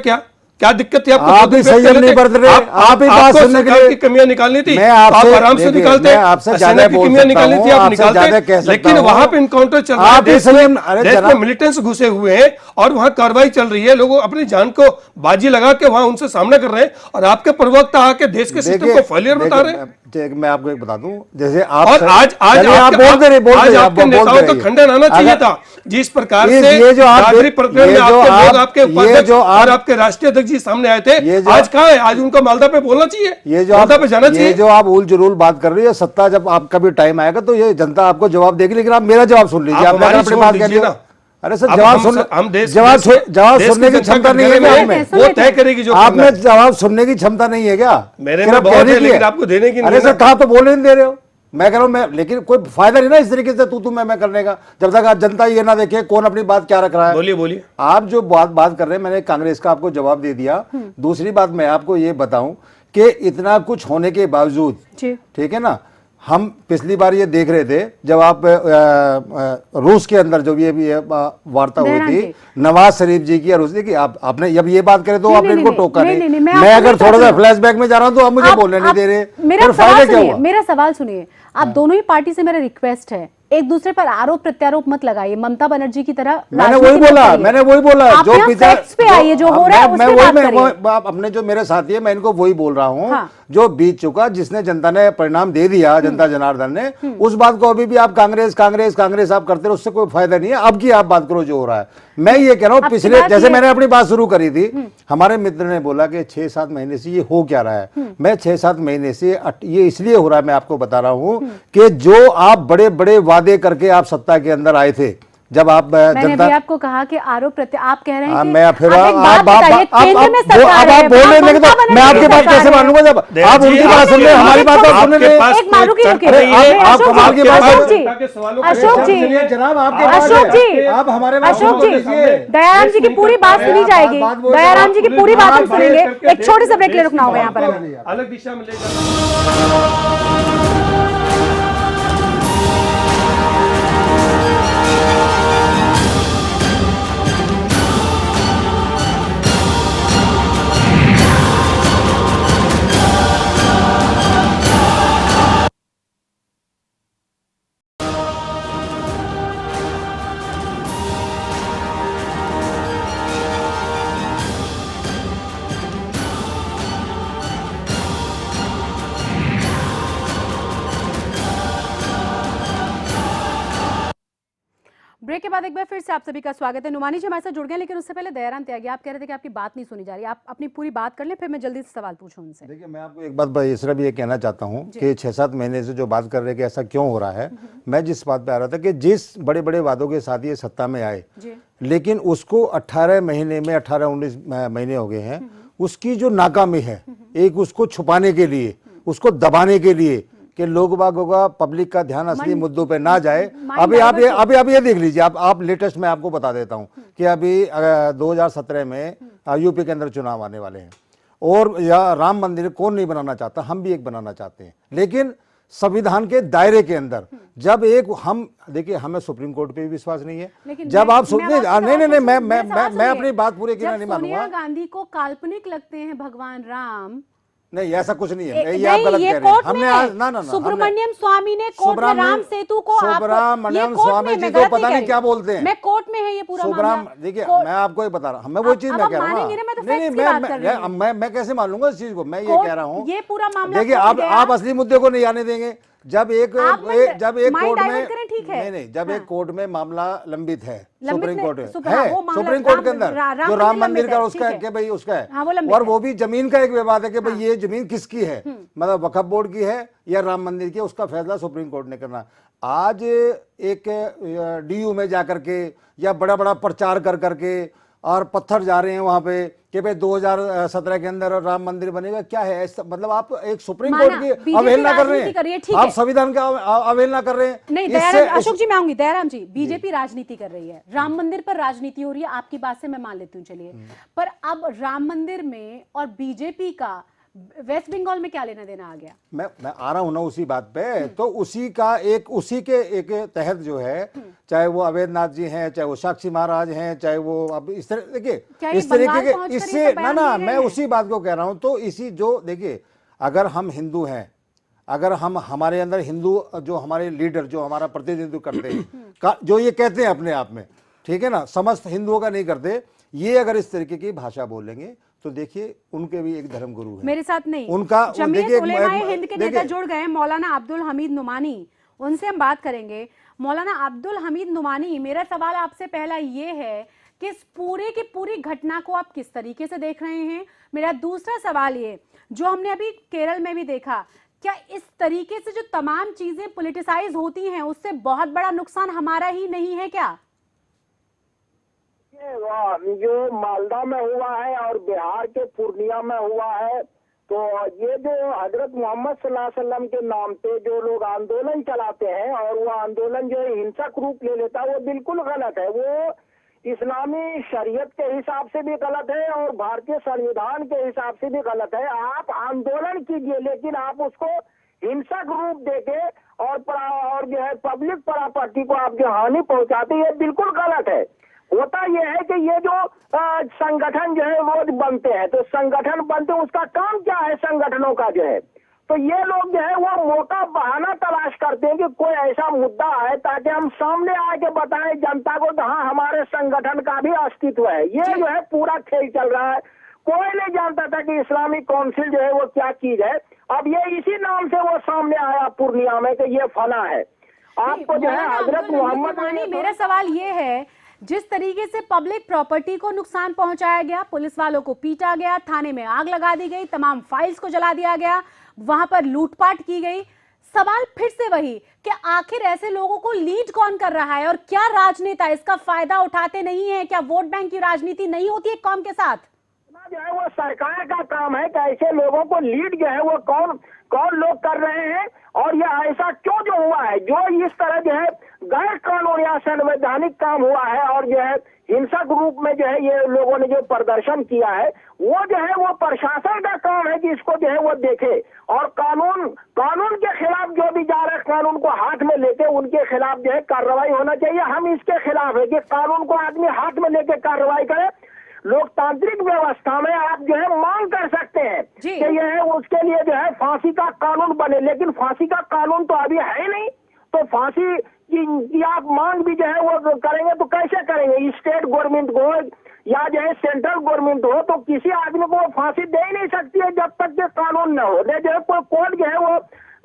क्या दिक्कत थी आपको? आप ही संयम नहीं बरत रहे, आप ही बात सुनने के लिए की कमियां निकालनी थी, मैं आप आपसे आराम से निकालते हैं। आपसे सेना ज्यादा की बोल कमियां सकता निकालनी थी, हूं, आप आपसे ज्यादा कह निकालते, सकता लेकिन हूं। वहां पे इनकाउंटर चल रहा है, आप ही संयम, अरे देश में जनाब, मिलिटेंट्स घुसे हुए हैं और वहां कार्रवाई चल रही है, लोग अपनी जान को बाजी लगा के वहां उनसे सामना कर रहे हैं, और आपके प्रवक्ता आके देश के सिस्टम को फेलियर बता रहे हैं। मैं आपको एक बता दूं, जैसे आप और आज आपके नेताओं का खंडन आना चाहिए था, जिस प्रकार से दादरी प्रकरण में आपके लोग, आपके उपाध्यक्ष और आपके राष्ट्रीय अध्यक्ष जी सामने आए थे। आज कहाँ है? आज उनको मालदा पे बोलना चाहिए, मालदा पे जाना चाहिए। ये जो आप उल जरूल बात कर रही है, सत्ता जब आपका भी टाइम आएगा तो ये जनता आपको जवाब देगी, लेकिन आप मेरा जवाब सुन लीजिए। आपने अपनी बात कह ली। अरे सर, जवाब सुनने की क्षमता नहीं है क्या? वो तय करेगी जो आपने जवाब सुनने की क्षमता नहीं है क्या? मेरे में बहुत है, लेकिन आपको देने की नहीं। अरे सर, कहा तो बोलने नहीं दे रहे हो। मैं कह रहा हूं, मैं, लेकिन कोई फायदा नहीं ना इस तरीके से तू मैं करने का, जब तक आप जनता ये ना देखे कौन अपनी बात क्या रख रहा है। बोलिए। आप जो बात कर रहे हैं, मैंने कांग्रेस का आपको जवाब दे दिया। दूसरी बात मैं आपको ये बताऊं कि इतना कुछ होने के बावजूद, ठीक है ना, हम पिछली बार ये देख रहे थे जब आप रूस के अंदर जो ये वार्ता हुई थी नवाज शरीफ जी की और उसने की, आपने जब ये बात करे तो आपने इनको टोका नहीं। मैं अगर थोड़ा सा फ्लैशबैक में जा रहा हूं तो आप मुझे बोलने नहीं दे रहे। मेरा सवाल सुनिए, आप दोनों ही पार्टी से मेरा रिक्वेस्ट है, एक दूसरे पर आरोप प्रत्यारोप मत लगाइए, ममता बनर्जी की तरह। मैंने वही बोला जो फैक्ट्स पे आइए, जो हो रहा है उस पे बात करिए। अपने जो मेरे साथी है मैं इनको वही बोल रहा हूँ। हाँ। जो बीत चुका, जिसने जनता ने परिणाम दे दिया, जनता जनार्दन ने, उस बात को अभी भी आप कांग्रेस आप करते रहो, उससे कोई फायदा नहीं है। अब की आप बात करो जो हो रहा है। मैं ये कह रहा हूँ, पिछले जैसे मैंने अपनी बात शुरू करी थी, हमारे मित्र ने बोला कि 6-7 महीने से ये हो क्या रहा है। मैं 6-7 महीने से ये इसलिए हो रहा है, मैं आपको बता रहा हूँ कि जो आप बड़े बड़े वादे करके आप सत्ता के अंदर आए थे, जब आप मैंने भी आपको कहा कि आरोप आप कह रहे हैं कि मैं फिर आप बोल रहे हैं, तो मैं आपकी बात कैसे मानूंगा जब आप उनकी बात सुन रहे हैं, हमारी बात आप सुन रहे हैं। एक मारू की आप कमाल की बात अशोक जी जनाब, आप हमारे अशोक जी, दयाराम जी की पूरी बात सुनी जाएगी, दयाराम जी की पूरी बात हम सुनेंगे। एक छोटे से ब्रेक ले रुकना होगा यहाँ पर, अलग दिशा में ले जाना। ब्रेक के बाद एक बार फिर से आप सभी का स्वागत है। नुमानी जी हमारे साथ जुड़ गए, लेकिन उससे पहले दयाराम त्यागी, आप कह रहे थे कि आपकी बात नहीं सुनी जा रही, आप अपनी पूरी बात कर लें, फिर मैं जल्दी से सवाल पूछूं उनसे। देखिए, मैं आपको एक बात इसरा भी ये कहना चाहता हूँ कि 6-7 महीने से जो बात कर रहे हैं कि ऐसा क्यों हो रहा है, मैं जिस बात पे आ रहा था कि जिस बड़े बड़े वादों के साथ ये सत्ता में आए, लेकिन उसको 18 महीने में 18-19 महीने हो गए हैं, उसकी जो नाकामी है, एक उसको छुपाने के लिए, उसको दबाने के लिए कि लोग बागों का, पब्लिक का ध्यान असली मुद्दों पे ना जाए। अभी आप ये देख लीजिए, आप लेटेस्ट में आपको बता देता हूं कि अभी 2017 में यूपी के अंदर चुनाव आने वाले हैं, और या राम मंदिर कौन नहीं बनाना चाहता, हम भी एक बनाना चाहते हैं, लेकिन संविधान के दायरे के अंदर। जब एक हम देखिए, हमें सुप्रीम कोर्ट पे भी विश्वास नहीं है। जब आप नहीं, मैं अपनी बात पूरी की नहीं मानूंगा। सोनिया गांधी को काल्पनिक लगते हैं भगवान राम, नहीं ऐसा कुछ नहीं है, ये आप गलत कह रहे हैं। हमने आज ना सुब्रमण्यम स्वामी ने कोर्ट में राम सेतु को सुब्रमण्यम स्वामी जी को पता नहीं क्या बोलते हैं, मैं कोर्ट में है ये पूरा मामला। देखिए मैं आपको ये बता रहा हूँ, मैं वो चीज मैं कह रहा हूँ, मैं कैसे मान लूंगा इस चीज को। मैं ये कह रहा हूँ, ये पूरा मामला देखिए आप असली मुद्दे को नहीं आने देंगे। जब एक कोर्ट में जब एक कोर्ट में मामला लंबित है, सुप्रीम कोर्ट है, सुप्रीम कोर्ट के अंदर जो राम मंदिर का उसका है कि भाई उसका है, और वो भी जमीन का एक विवाद है कि भाई ये जमीन किसकी है, मतलब वक्फ बोर्ड की है या राम मंदिर की, उसका फैसला सुप्रीम कोर्ट ने करना। आज एक डीयू में जाकर के या बड़ा बड़ा प्रचार कर करके और पत्थर जा रहे हैं वहां पे कि भाई 2017 के अंदर राम मंदिर बनेगा, क्या है ऐसा? मतलब आप एक सुप्रीम कोर्ट की अवहेलना कर रहे हैं, आप संविधान का अवहेलना कर रहे हैं। नहीं दयाराम, अशोक जी मैं आऊंगी, दयाराम जी, बीजेपी राजनीति कर रही है, राम मंदिर पर राजनीति हो रही है, आपकी बात से मैं मान लेती हूँ, चलिए, पर अब राम मंदिर में और बीजेपी का वेस्ट बंगाल में क्या लेना देना आ गया? मैं आ रहा हूं ना उसी बात पे। तो उसी के एक तहत जो है, चाहे वो अवैधनाथ जी हैं, चाहे वो साक्षी महाराज हैं, चाहे वो अब इस तरह, देखिए इस तरीके के, इससे ना मैं उसी बात को कह रहा हूं। तो इसी जो देखिए, अगर हम हिंदू हैं, अगर हम हमारे अंदर हिंदू जो हमारे लीडर जो हमारा प्रतिनिधित्व करते हैं, जो ये कहते हैं अपने आप में, ठीक है ना, समस्त हिंदुओं का नहीं करते, ये अगर इस तरीके की भाषा बोलेंगे तो देखिए उनके भी एक धर्म गुरु है, मेरे साथ नहीं, उनका जमीयत उलेमाए हिंद के नेता जुड़ गए, मौलाना अब्दुल हमीद नुमानी, उनसे हम बात करेंगे। मौलाना अब्दुल हमीद नुमानी, मेरा सवाल आपसे पहला ये है कि इस पूरे की पूरी घटना को आप किस तरीके से देख रहे हैं? मेरा दूसरा सवाल ये, जो हमने अभी केरल में भी देखा, क्या इस तरीके से जो तमाम चीजें पॉलिटिसाइज होती हैं उससे बहुत बड़ा नुकसान हमारा ही नहीं है क्या? जो मालदा में हुआ है और बिहार के पूर्णिया में हुआ है, तो ये जो हजरत मोहम्मद सल्लल्लाहु अलैहि वसल्लम के नाम पे जो लोग आंदोलन चलाते हैं और वो आंदोलन जो है हिंसक रूप ले लेता है, वो बिल्कुल गलत है। वो इस्लामी शरीयत के हिसाब से भी गलत है और भारतीय संविधान के हिसाब से भी गलत है। आप आंदोलन कीजिए, लेकिन आप उसको हिंसक रूप देके और जो है पब्लिक प्रॉपर्टी को आप जो हानि पहुंचाते, ये बिल्कुल गलत है। होता यह है कि ये जो संगठन जो है रोज बनते हैं, तो संगठन बनते, उसका काम क्या है संगठनों का जो है, तो ये लोग जो है वो मोटा बहाना तलाश करते हैं कि कोई ऐसा मुद्दा है ताकि हम सामने आके बताएं जनता को कि हाँ हमारे संगठन का भी अस्तित्व है। ये जो है पूरा खेल चल रहा है। कोई नहीं जानता था कि इस्लामिक काउंसिल जो है वो क्या चीज है। अब ये इसी नाम से वो सामने आया पूर्णिया में कि ये फना है। आपको जो है हजरत मोहम्मद, मेरा सवाल ये है, जिस तरीके से पब्लिक प्रॉपर्टी को नुकसान पहुंचाया गया, पुलिस वालों को पीटा गया, थाने में आग लगा दी गई, तमाम फाइल्स को जला दिया गया, वहां पर लूटपाट की गई, सवाल फिर से वही कि आखिर ऐसे लोगों को लीड कौन कर रहा है और क्या राजनेता इसका फायदा उठाते नहीं है? क्या वोट बैंक की राजनीति नहीं होती है कौम के साथ? जो है वो सरकार का काम है कि ऐसे लोगों को लीड जो है वो कौन लोग कर रहे हैं और ये ऐसा क्यों जो हुआ है, जो इस तरह जो है गैर कानूनी या संवैधानिक काम हुआ है और जो है हिंसक रूप में जो है ये लोगों ने जो प्रदर्शन किया है, वो जो है वो प्रशासन का काम है कि इसको जो है वो देखे और कानून के खिलाफ जो भी जा रहे हैं, कानून को हाथ में लेके उनके खिलाफ जो है कार्रवाई होना चाहिए। हम इसके खिलाफ है कि कानून को आदमी हाथ में लेके कार्रवाई करे। लोकतांत्रिक व्यवस्था में आप जो है मांग कर सकते हैं कि यह है उसके लिए जो है फांसी का कानून बने, लेकिन फांसी का कानून तो अभी है नहीं, तो फांसी की आप मांग भी जो है वो करेंगे तो कैसे करेंगे? स्टेट गवर्नमेंट को या जो है सेंट्रल गवर्नमेंट हो तो किसी आदमी को फांसी दे ही नहीं सकती है जब तक ये कानून न हो, जो है कोई कोर्ट जो है वो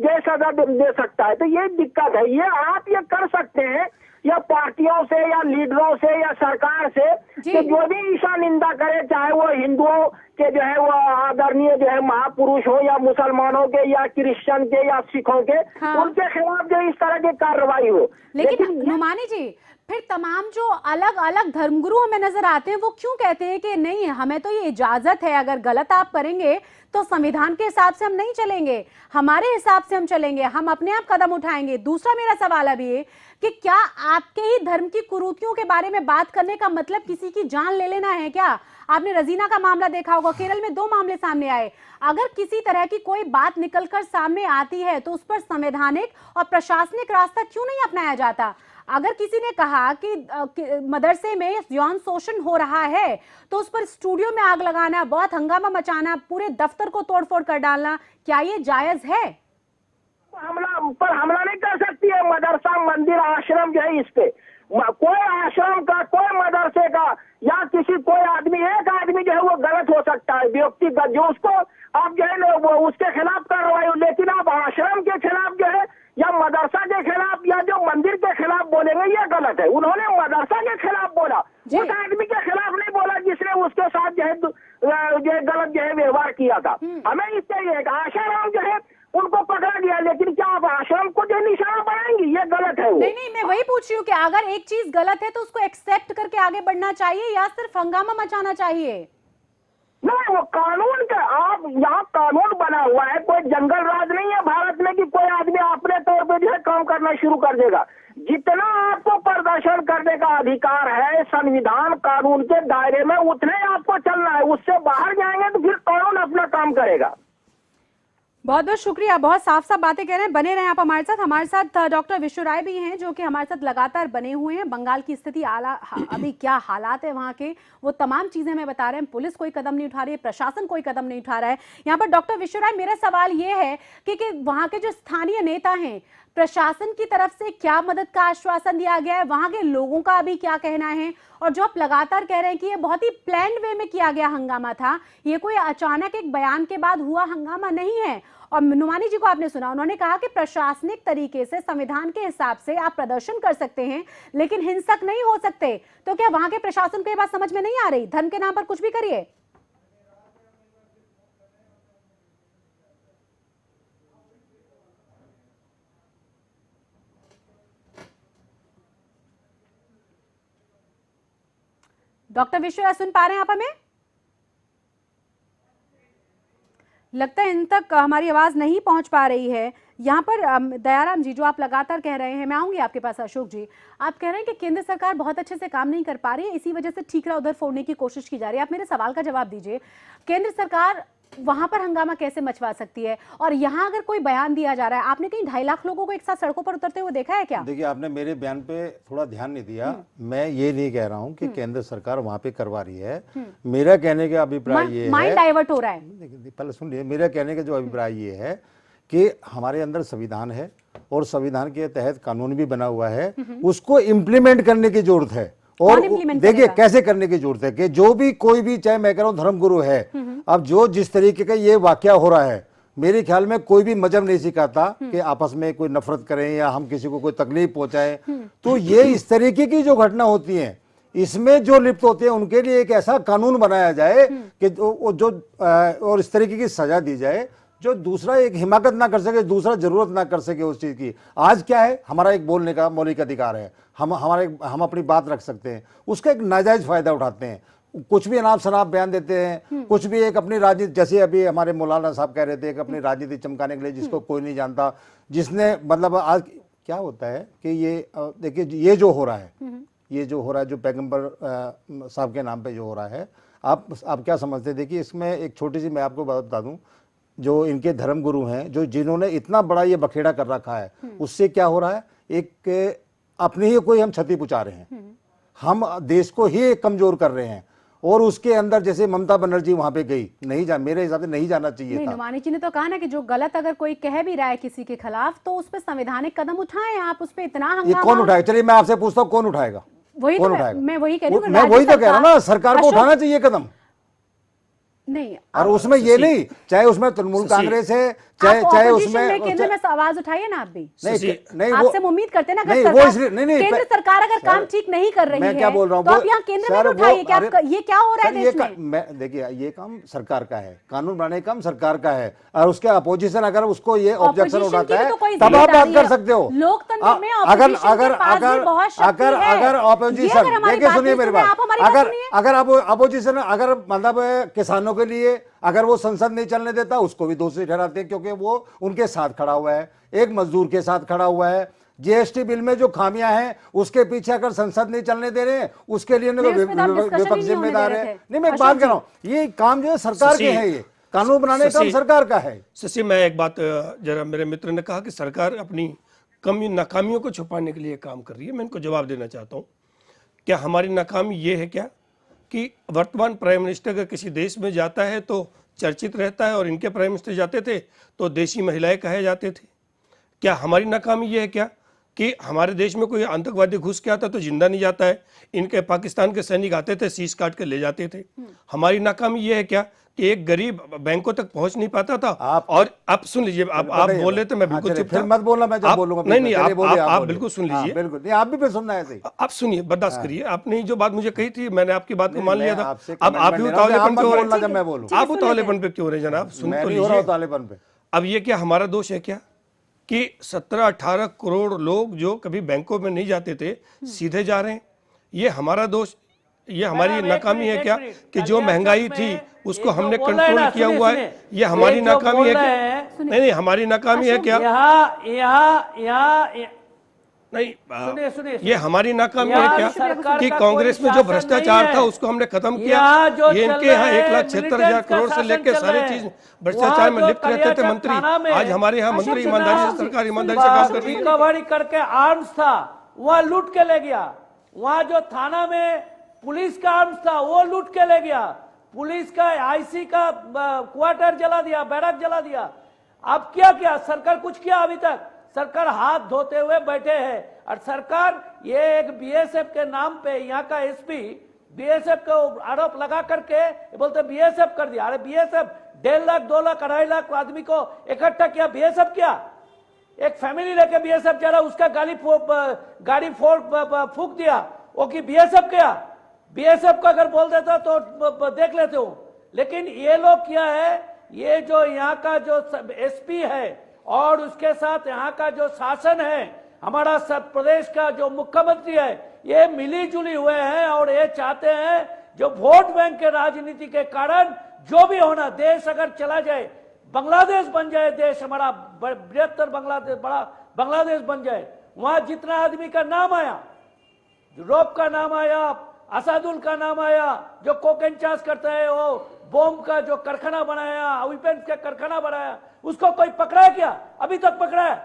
जो सजा दे सकता है। तो ये दिक्कत है। ये आप ये कर सकते हैं या पार्टियों से या लीडरों से या सरकार से कि जो भी ईशा निंदा करे, चाहे वो हिंदुओं के जो है वो आदरणीय जो है महापुरुष हो, या मुसलमानों के, या क्रिश्चियन के, या सिखों के, हाँ। उनके खिलाफ जो इस तरह की कार्रवाई हो। लेकिन नुमानी जी, फिर तमाम जो अलग अलग धर्मगुरु हमें नजर आते हैं वो क्यों कहते हैं कि नहीं, हमें तो ये इजाजत है, अगर गलत आप करेंगे तो संविधान के हिसाब से हम नहीं चलेंगे, हमारे हिसाब से हम चलेंगे, हम अपने आप कदम उठाएंगे। दूसरा मेरा सवाल अभी है कि क्या आपके ही धर्म की कुरीतियों के बारे में बात करने का मतलब किसी की जान ले लेना है क्या? आपने रजीना का मामला देखा होगा, केरल में 2 मामले सामने आए। अगर किसी तरह की कोई बात निकलकर सामने आती है तो उस पर संवैधानिक और प्रशासनिक रास्ता क्यों नहीं अपनाया जाता? अगर किसी ने कहा कि मदरसे में यौन शोषण हो रहा है तो उस पर स्टूडियो में आग लगाना, बहुत हंगामा मचाना, पूरे दफ्तर को तोड़फोड़ कर डालना, क्या ये जायज है? हमला नहीं कर सकती है मदरसा, मंदिर, आश्रम जो है इस पे। कोई आश्रम का, कोई मदरसे का, या किसी कोई आदमी, एक आदमी जो है वो गलत हो सकता है व्यक्तिगत, जो उसको आप जो है वो उसके खिलाफ कार्रवाई हो, लेकिन आप आश्रम के खिलाफ जो है, या मदरसा के खिलाफ, या जो मंदिर के खिलाफ बोलेंगे, ये गलत है। उन्होंने मदरसा के खिलाफ बोला, उस आदमी के खिलाफ नहीं बोला जिसने उसके साथ जो है गलत जो है व्यवहार किया था। हमें इससे आश्रम जो है उनको पकड़ा गया, लेकिन क्या आप आश्रम को जो निशाना बनाएंगी? ये गलत है वो। नहीं, मैं वही पूछ रही हूँ कि अगर एक चीज गलत है तो उसको एक्सेप्ट करके आगे बढ़ना चाहिए या सिर्फ हंगामा मचाना चाहिए? नहीं, वो कानून का, आप यहाँ कानून बना हुआ है, कोई जंगल राज नहीं है भारत में कि कोई आदमी अपने तौर पे जो है काम करना शुरू कर देगा। जितना आपको प्रदर्शन करने का अधिकार है संविधान कानून के दायरे में, उतने आपको चलना है। उससे बाहर जाएंगे तो फिर कानून अपना काम करेगा। बहुत बहुत शुक्रिया, बहुत साफ साफ बातें कह रहे हैं। बने रहें आप हमारे साथ। हमारे साथ डॉक्टर विश्व राय भी हैं जो कि हमारे साथ लगातार बने हुए हैं। बंगाल की स्थिति अभी क्या हालात है वहाँ के, वो तमाम चीजें हमें बता रहे हैं। पुलिस कोई कदम नहीं उठा रही है, प्रशासन कोई कदम नहीं उठा रहा है। यहाँ पर डॉक्टर विश्व राय, मेरा सवाल ये है कि वहाँ के जो स्थानीय नेता हैं, प्रशासन की तरफ से क्या मदद का आश्वासन दिया गया है, वहां के लोगों का अभी क्या कहना है? और जो आप लगातार कह रहे हैं कि ये बहुत ही प्लान्ड वे में किया गया हंगामा था, ये कोई अचानक एक बयान के बाद हुआ हंगामा नहीं है। और नुमानी जी को आपने सुना, उन्होंने कहा कि प्रशासनिक तरीके से संविधान के हिसाब से आप प्रदर्शन कर सकते हैं लेकिन हिंसक नहीं हो सकते। तो क्या वहां के प्रशासन को ये बात समझ में नहीं आ रही? धर्म के नाम पर कुछ भी करिए। डॉक्टर विश्व राय, सुन पा रहे हैं आप हमें? लगता है इन तक हमारी आवाज नहीं पहुंच पा रही है। यहाँ पर दयाराम जी, जो आप लगातार कह रहे हैं, मैं आऊंगी आपके पास। अशोक जी, आप कह रहे हैं कि केंद्र सरकार बहुत अच्छे से काम नहीं कर पा रही है, इसी वजह से ठीकरा उधर फोड़ने की कोशिश की जा रही है। आप मेरे सवाल का जवाब दीजिए, केंद्र सरकार वहां पर हंगामा कैसे मचवा सकती है? और यहाँ अगर कोई बयान दिया जा रहा है, आपने कहीं 2.5 लाख लोगों को एक साथ सड़कों पर उतरते हुए देखा है क्या? देखिए, आपने मेरे बयान पे थोड़ा ध्यान नहीं दिया। मैं ये नहीं कह रहा हूँ कि केंद्र सरकार वहां पे करवा रही है। मेरा कहने का अभिप्राय ये है, माइंड डाइवर्ट हो रहा है। देखिए, पहले सुनिए, मेरा कहने का जो अभिप्राय ये है कि हमारे अंदर संविधान है और संविधान के तहत कानून भी बना हुआ है, उसको इम्प्लीमेंट करने की जरूरत है। और देखिए कैसे करने की जरूरत है कि जो भी कोई भी, चाहे मैं कह रहा हूं धर्मगुरु है, अब जो जिस तरीके का ये वाकया हो रहा है, मेरे ख्याल में कोई भी मजहब नहीं सिखाता कि आपस में कोई नफरत करें या हम किसी को कोई तकलीफ पहुंचाएं। तो ये इस तरीके की जो घटना होती है, इसमें जो लिप्त होते हैं उनके लिए एक ऐसा कानून बनाया जाए कि और इस तरीके की सजा दी जाए जो दूसरा एक हिमाकत ना कर सके, दूसरा जरूरत ना कर सके उस चीज की। आज क्या है, हमारा एक बोलने का मौलिक अधिकार है, हम अपनी बात रख सकते हैं, उसका एक नाजायज फायदा उठाते हैं, कुछ भी अनाप शनाप बयान देते हैं, कुछ भी एक अपनी राजनीति, जैसे अभी हमारे मौलाना साहब कह रहे थे, एक अपनी राजनीति चमकाने के लिए, जिसको कोई नहीं जानता, जिसने मतलब आज क्या होता है कि ये देखिए, ये जो हो रहा है, ये जो हो रहा है, जो पैगंबर साहब के नाम पे जो हो रहा है, आप क्या समझते हैं? देखिए, इसमें एक छोटी सी मैं आपको बात बता दूं, जो इनके धर्मगुरु हैं, जो जिन्होंने इतना बड़ा ये बखेड़ा कर रखा है, उससे क्या हो रहा है, एक अपनी ही कोई हम क्षति पहुंचा रहे हैं, हम देश को ही कमजोर कर रहे हैं। और उसके अंदर जैसे ममता बनर्जी वहां पे गई, नहीं जा, मेरे हिसाब से नहीं जाना चाहिए था। नुमानी जी ने तो कहा ना कि जो गलत अगर कोई कह भी रहा है किसी के खिलाफ तो उस पर संवैधानिक कदम उठाएं। आप उस पर इतना हंगामा, ये कौन उठाएगा? चलिए मैं आपसे पूछता हूँ, कौन उठाएगा? वही कौन तो उठाएगा? मैं वही कह रही हूँ, मैं वही तो कह रहा हूँ ना, सरकार को उठाना चाहिए कदम। नहीं, और उसमें ये नहीं, चाहे उसमें तृणमूल कांग्रेस है, चाहे उसमें केंद्र में आवाज उठाइए ना आप भी। नहीं आपसे हम उम्मीद करते हैं ना, नहीं, अगर वो इसलिए नहीं केंद्र सरकार अगर काम ठीक नहीं कर रही मैं क्या बोल रहा हूँ, तो आप यहाँ केंद्र में उठाइए क्या ये क्या हो रहा है देश में? मैं देखिए, ये काम सरकार का है, कानून बनाने का काम सरकार का है, और उसके अपोजिशन अगर उसको ये ऑब्जेक्शन उठाता है तब आप बात कर सकते हो। लोकतंत्र में अगर ऑपोजिशन, देखिए सुनिए मेरी बात, अगर अपोजिशन अगर मतलब किसानों के लिए अगर वो संसद नहीं चलने देता, उसको भी दोषी ठहराते हैं, क्योंकि वो उनके साथ खड़ा हुआ है, एक मजदूर के साथ खड़ा हुआ है। जीएसटी बिल में जो खामियां हैं उसके पीछे अगर संसद नहीं चलने दे रहे, उसके लिए विपक्ष जिम्मेदार है। नहीं, मैं एक बात कर रहा हूं, ये काम जो है सरकार के है, ये कानून बनाने का काम सरकार का है। शशि, मैं एक बात, जरा मेरे मित्र ने कहा कि सरकार अपनी नाकामियों को छुपाने के लिए काम कर रही है। मैं इनको जवाब देना चाहता हूँ, क्या हमारी नाकामी ये है क्या कि वर्तमान प्राइम मिनिस्टर अगर किसी देश में जाता है तो चर्चित रहता है, और इनके प्राइम मिनिस्टर जाते थे तो देशी महिलाएं कहे जाते थे? क्या हमारी नाकामी ये है क्या कि हमारे देश में कोई आतंकवादी घुस के आता तो जिंदा नहीं जाता है, इनके पाकिस्तान के सैनिक आते थे शीश काट के ले जाते थे? हमारी नाकामी ये है क्या कि एक गरीब बैंकों तक पहुंच नहीं पाता था? और आप सुन लीजिए, आप बोल रहे थे, मैं बिल्कुल चुप था। मत बोलना, मैं जब बोलूंगा नहीं, आप बिल्कुल सुन लीजिए, बिल्कुल नहीं, आप भी फिर सुनना है। आप सुनिए, बर्दाश्त करिए। आपने जो बात मुझे कही थी, मैंने आपकी बात को मान लिया था। अब आप भी उतावलेपन पे हो रहे हैं, मैं बोलूं, आप उतावलेपन पे क्यों हो रहे हैं जनाब? सुन तो लीजिए। अब ये क्या हमारा दोष है क्या कि 17-18 करोड़ लोग जो कभी बैंकों में नहीं जाते थे सीधे जा रहे हैं? ये हमारा दोष, ये हमारी नाकामी है क्या कि जो महंगाई थी उसको हमने कंट्रोल किया हुआ है? ये हमारी नाकामी है क्या? नहीं, हमारी नाकामी है क्या? नहीं, सुनिए, ये हमारी नाकामी है क्या कि कांग्रेस में जो भ्रष्टाचार था उसको हमने खत्म किया? ये इनके यहाँ 1,76,000 करोड़ से लेकर सारी चीज भ्रष्टाचार में लिप्त रहते थे मंत्री। आज हमारे यहाँ मंत्री ईमानदारी से, सरकार ईमानदारी से काम कर रही है। रिकवरी करके आर्म्स था, वहाँ लूट के ले गया। वहाँ जो थाना में पुलिस का आर्म्स था वो लूट के ले गया। पुलिस का आईसी का क्वार्टर जला दिया, बैरक जला दिया। अब क्या सरकार कुछ किया? अभी तक सरकार हाथ धोते हुए बैठे हैं। और सरकार ये एक बीएसएफ के नाम पे यहाँ का एसपी बीएसएफ का आरोप लगा करके बोलते बीएसएफ कर दिया। अरे बीएसएफ 1.5 लाख 2 लाख 2.5 लाख आदमी को इकट्ठा किया, बीएसएफ किया? एक फैमिली लेके बीएसएफ जा रहा, उसका गाड़ी फूक दिया, वो की बीएसएफ किया? बीएसएफ का अगर बोल देता तो देख लेते हो। लेकिन ये लोग क्या है, ये जो यहाँ का जो एसपी है और उसके साथ यहाँ का जो शासन है, हमारा सब प्रदेश का जो मुख्यमंत्री है, ये मिली जुली हुए हैं और ये चाहते हैं जो वोट बैंक के राजनीति के कारण जो भी होना, देश अगर चला जाए, बांग्लादेश बन जाए देश, हमारा बृहत्तर बांग्लादेश, बड़ा बांग्लादेश बन जाए, वहां जितना आदमी का नाम आया, रौब का नाम आया, असादुल का नाम आया, जो कोकेन चास करता है, वो बॉम्ब का जो कारखाना बनाया, वेपन्स का कारखाना बनाया, उसको कोई पकड़ा है क्या? अभी तक पकड़ा है?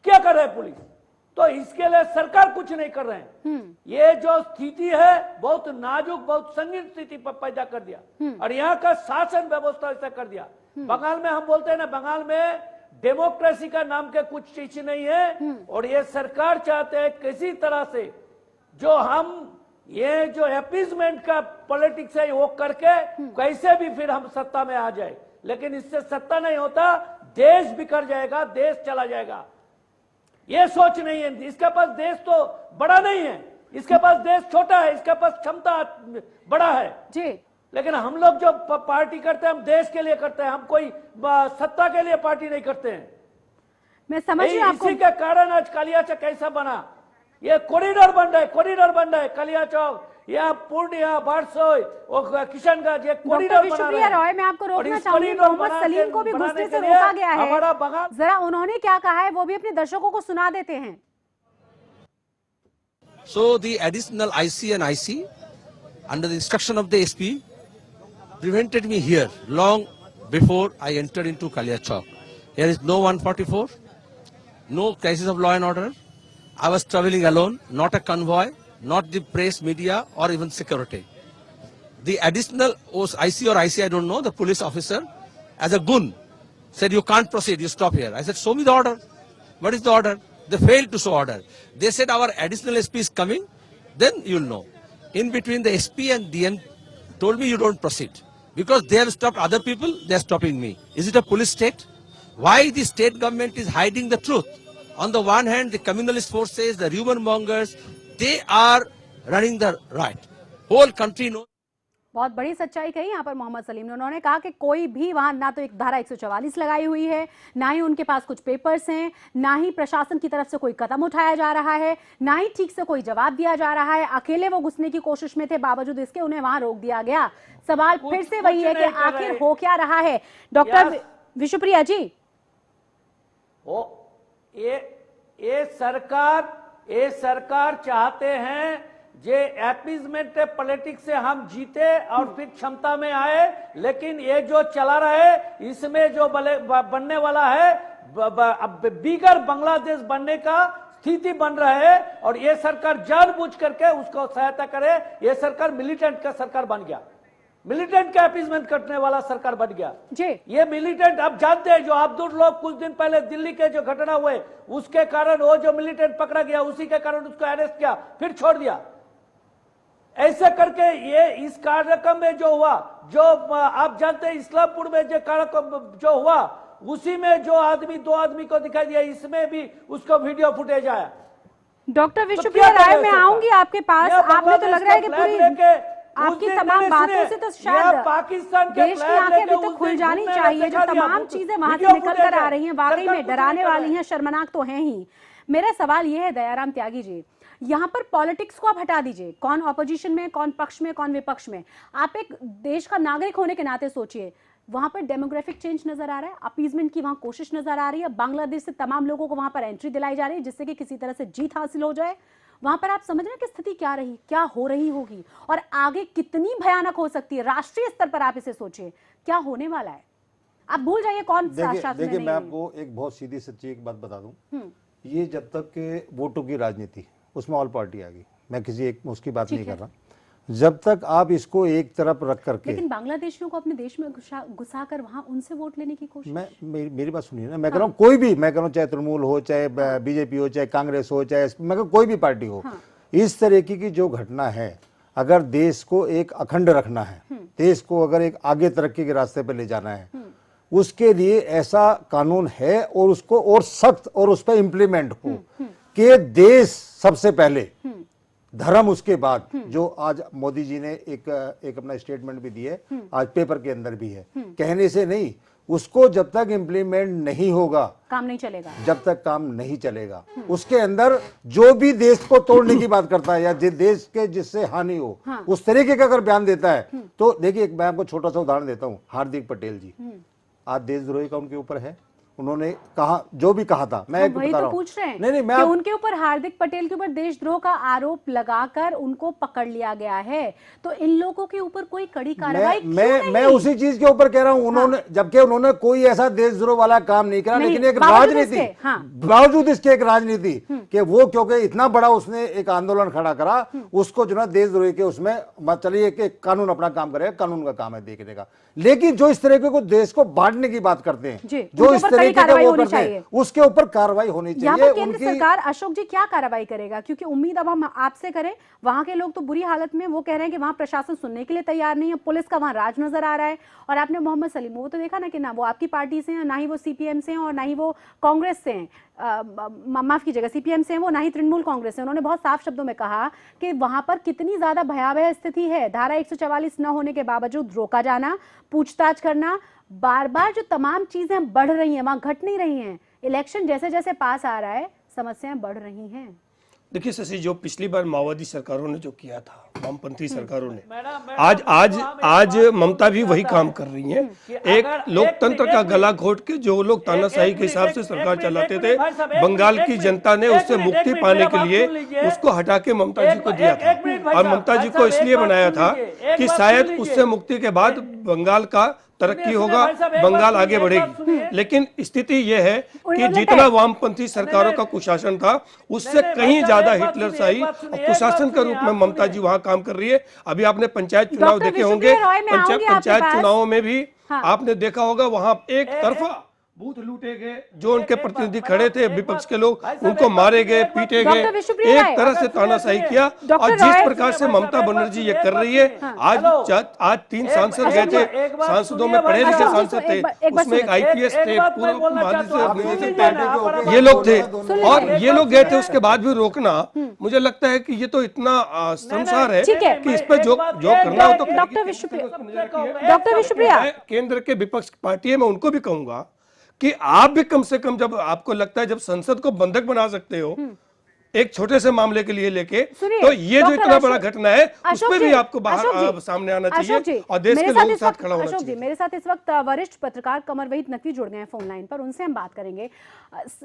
क्या कर रहे हैं पुलिस? तो इसके लिए सरकार कुछ नहीं कर रहे हैं। ये जो स्थिति है बहुत नाजुक, बहुत संगीन स्थिति पर पैदा कर दिया और यहाँ का शासन व्यवस्था ऐसा कर दिया। बंगाल में हम बोलते हैं ना, बंगाल में डेमोक्रेसी का नाम के कुछ चीज नहीं है और ये सरकार चाहते हैं किसी तरह से जो हम ये जो अपीजमेंट का पॉलिटिक्स है वो करके कैसे भी फिर हम सत्ता में आ जाए। लेकिन इससे सत्ता नहीं होता, देश बिखर जाएगा, देश चला जाएगा। ये सोच नहीं है। इसके पास देश तो बड़ा नहीं है, इसके पास देश छोटा है, इसके पास क्षमता बड़ा है जी। लेकिन हम लोग जो पार्टी करते हैं, हम देश के लिए करते हैं, हम कोई सत्ता के लिए पार्टी नहीं करते हैं। मैं समझ रही हूं आपको। इसी के कारण आज कालियाचक कैसा बना, ये कॉरिडोर बन रहा है, कॉरिडोर बन रहा है, कालियाचक, यहाँ पूर्णिया, बारसोई और किशनगंज, ये कॉरिडोर बना रहे हैं। रॉय, मैं आपको रोकना चाहूंगी, मोहम्मद सलीम को भी गुस्से से रोका गया है। जरा उन्होंने क्या कहा है वो भी अपने दर्शकों को सुना देते हैं। So the additional IC and IC under the instruction of the SP prevented me here long before I entered into Kaliachok. Here is no 144, no crisis of law and order. I was traveling alone, not a convoy, not the press, media or even security. The additional IC or IC, I don't know, the police officer as a gun said you can't proceed, you stop here. I said show me the order. What is the order? They failed to show order. They said our additional SP is coming, then you'll know. In between the SP and DM told me you don't proceed. Because they have stopped other people, they are stopping me. Is it a police state? Why the state government is hiding the truth? On the one hand, the communalist forces, the rumor mongers, they are running the riot. Whole country knows. बहुत बड़ी सच्चाई कही यहाँ पर मोहम्मद सलीम ने। उन्होंने कहा कि कोई भी वहां ना तो एक धारा 144 लगाई हुई है, ना ही उनके पास कुछ पेपर्स हैं, ना ही प्रशासन की तरफ से कोई कदम उठाया जा रहा है, ना ही ठीक से कोई जवाब दिया जा रहा है। अकेले वो घुसने की कोशिश में थे, बावजूद इसके उन्हें वहां रोक दिया गया। सवाल फिर से वही है कि आखिर हो क्या रहा है। डॉक्टर विश्वप्रिया जी, ये सरकार चाहते हैं जे एपीजमेंट पॉलिटिक्स से हम जीते और फिर क्षमता में आए, लेकिन ये जो चला रहे इसमें जो बनने वाला है बिगर बांग्लादेश बनने का स्थिति बन रहा है। और ये सरकार जानबूझ करके उसको सहायता करे। ये सरकार मिलिटेंट का सरकार बन गया, मिलिटेंट का अपीजमेंट करने वाला सरकार बन गया जी। ये मिलिटेंट आप जानते हैं, जो अब्दुल लोग कुछ दिन पहले दिल्ली के जो घटना हुए उसके कारण वो जो मिलिटेंट पकड़ा गया, उसी के कारण उसको अरेस्ट किया, फिर छोड़ दिया। ऐसे करके ये इस कार्यक्रम में जो हुआ, जो आप जानते हैं इस्लामपुर में जो कार्यक्रम जो हुआ, उसी में जो आदमी 2 आदमी को दिखाई दिया, इसमें भी उसको वीडियो फुटेज आया। डॉक्टर विश्वप्रिया राय, मैं आऊंगी आपके पास। आपने तो लग रहा है कि पूरी आपकी तमाम बातों से तो शायद पाकिस्तान देश की आंखें अभी तक खुल जानी चाहिए। जो तमाम चीजें वहां से निकल कर आ रही हैं, वाकई में डराने वाली हैं, शर्मनाक तो हैं ही। मेरा सवाल यह है दयाराम त्यागी जी, यहाँ पर पॉलिटिक्स को आप हटा दीजिए, कौन ऑपोजिशन में, कौन पक्ष में, कौन विपक्ष में। आप एक देश का नागरिक होने के नाते सोचिए, वहां पर डेमोग्राफिक चेंज नजर आ रहा है, अपीजमेंट की वहां कोशिश नजर आ रही है, बांग्लादेश से तमाम लोगों को वहां पर एंट्री दिलाई जा रही है जिससे कि किसी तरह से जीत हासिल हो जाए। वहां पर आप समझ रहे हैं कि स्थिति क्या हो रही होगी और आगे कितनी भयानक हो सकती है। राष्ट्रीय स्तर पर आप इसे सोचिए, क्या होने वाला है। आप भूल जाइए कौन शासन में। देखिए, मैं आपको एक बहुत सीधी सच्ची एक बात बता दूं, ये जब तक के वोटों की राजनीति, उसमें ऑल पार्टी आ गई, मैं किसी एक उसकी बात नहीं कर रहा, जब तक आप इसको एक तरफ रख करके, लेकिन बांग्लादेशियों को अपने देश में घुसा कर वहां उनसे वोट लेने की कोशिश। मेरी बात सुनिए ना, मैं कह रहा हूँ कोई भी, मैं कह रहा हूँ चाहे तृणमूल हो, चाहे बीजेपी हो, चाहे कांग्रेस हो, चाहे मैं कोई भी पार्टी हो, इस तरीके की जो घटना है, अगर देश को एक अखंड रखना है, देश को अगर एक आगे तरक्की के रास्ते पर ले जाना है, उसके लिए ऐसा कानून है और उसको और सख्त और उस पर इम्प्लीमेंट हो कि देश सबसे पहले, धर्म उसके बाद। जो आज मोदी जी ने एक अपना स्टेटमेंट भी दिया है, आज पेपर के अंदर भी है, कहने से नहीं, उसको जब तक इम्प्लीमेंट नहीं होगा काम नहीं चलेगा, जब तक काम नहीं चलेगा। उसके अंदर जो भी देश को तोड़ने की बात करता है या देश के जिससे हानि हो, उस तरीके का अगर बयान देता है, तो देखिए मैं आपको छोटा सा उदाहरण देता हूँ। हार्दिक पटेल जी, आज देशद्रोही का उनके ऊपर है, उन्होंने कहा जो भी कहा था, मैं वही तो पूछ रहे हैं। नहीं, मैं कि उनके ऊपर, हार्दिक पटेल के ऊपर देशद्रोह का आरोप लगाकर उनको पकड़ लिया गया है, तो इन लोगों के ऊपर कोई कड़ी कार्रवाई क्यों नहीं? मैं उसी चीज के ऊपर कह रहा हूं, उन्होंने जबकि उन्होंने कोई ऐसा देशद्रोह वाला काम नहीं करा, लेकिन एक राजनीति, बावजूद इसके एक राजनीति कि वो, क्योंकि इतना बड़ा उसने एक आंदोलन खड़ा करा, उसको जो ना देशद्रोही के उसमें चलिए कि कानून अपना काम करेगा, कानून का काम है देखने का। लेकिन जो इस तरीके को देश को बांटने की बात करते हैं, जो इस तरीके का वो करते हैं, उसके ऊपर कार्रवाई होनी चाहिए। केंद्र सरकार, अशोक जी, क्या कार्रवाई करेगा? क्योंकि उम्मीद अब हम आपसे करें, वहां के लोग तो बुरी हालत में, वो कह रहे हैं कि वहां प्रशासन सुनने के लिए तैयार नहीं है, पुलिस का वहां राज नजर आ रहा है। और आपने मोहम्मद सलीम, वो तो देखा ना कि ना वो आपकी पार्टी से हैं, ना ही वो सीपीएम से हैं, और ना ही वो कांग्रेस से हैं, माफ कीजिएगा सीपीएम से हैं वो, ना ही तृणमूल कांग्रेस से। उन्होंने बहुत साफ शब्दों में कहा कि वहां पर कितनी ज्यादा भयावह स्थिति है। धारा 144 न होने के बावजूद रोका जाना, पूछताछ करना, बार बार जो तमाम चीजें बढ़ रही हैं, वहां घट नहीं रही हैं। इलेक्शन जैसे जैसे पास आ रहा है, समस्याएं बढ़ रही हैं। देखिए शशि, जो पिछली बार माओवादी सरकारों ने जो किया था, वामपंथी सरकारों ने, आज ममता भी वही काम कर रही है। एक लोकतंत्र का गला घोट के जो लोग तानाशाही के हिसाब से सरकार चलाते थे, बंगाल की जनता ने उससे मुक्ति पाने के लिए उसको हटा के ममता जी को दिया था। और ममता जी को इसलिए बनाया था कि शायद उससे मुक्ति के बाद बंगाल का तरक्की होगा, बंगाल आगे बढ़ेगी। लेकिन स्थिति यह है कि जितना वामपंथी सरकारों का कुशासन था, उससे कहीं ज्यादा हिटलरशाही और कुशासन के रूप में ममता जी वहां काम कर रही है। अभी आपने पंचायत चुनाव देखे होंगे, पंचायत चुनावों में भी आपने देखा होगा, वहां एक तरफा बूथ लूटे गए, जो उनके प्रतिनिधि खड़े थे विपक्ष के लोग, भाई साहब, उनको एक मारे बात गए, सुनिए, पीटे डॉक्टर गए, विश्वप्रिया एक राय, तरह से अगर तानाशाही सुनिए, किया। डॉक्टर और जिस राय, प्रकार से सुनिए, ममता एक बात बनर्जी ये सुनिए, कर एक रही है, बात सुनिए। आज हेलो। आज 3 सांसद गए एक थे, बात सांसदों सुनिए, में पढ़े भाई लिखे साहब। सांसद थे, एक बात उसमें एक सुनिए। आईपीएस एक थे, बात मैं पूर्व बोलना महानिदेशक चाहता हूँ, निदेशक सुन थे, लीजिए ना, आप ये लोग थे। सुन और लीजिए। ये लोग गए थे, उसके बाद भी रोकना, मुझे लगता है कि ये तो इतना संसार है ठीक है। कि इस पे जो करना हो तो डॉक्टर विश्वप्रिया, मैं केंद्र के विपक्ष पार्टी है, मैं उनको भी कहूंगा कि आप भी कम से कम, जब आपको लगता है जब संसद को बंधक बना सकते हो एक छोटे से मामले के लिए लेके, सुनिए, तो ये जो डॉक्टर इतना बड़ा अशोक- घटना है उस अशोक पे जी, भी आपको अशोक बाहर जी, सामने आना अशोक चाहिए जी, और देश मेरे के साथ लोगों इस के साथ वक्त- खड़ा होना अशोक जी, चाहिए। मेरे साथ इस वक्त वरिष्ठ पत्रकार कमर वहीद नकवी जुड़ गए हैं फोन लाइन पर, उनसे हम बात करेंगे।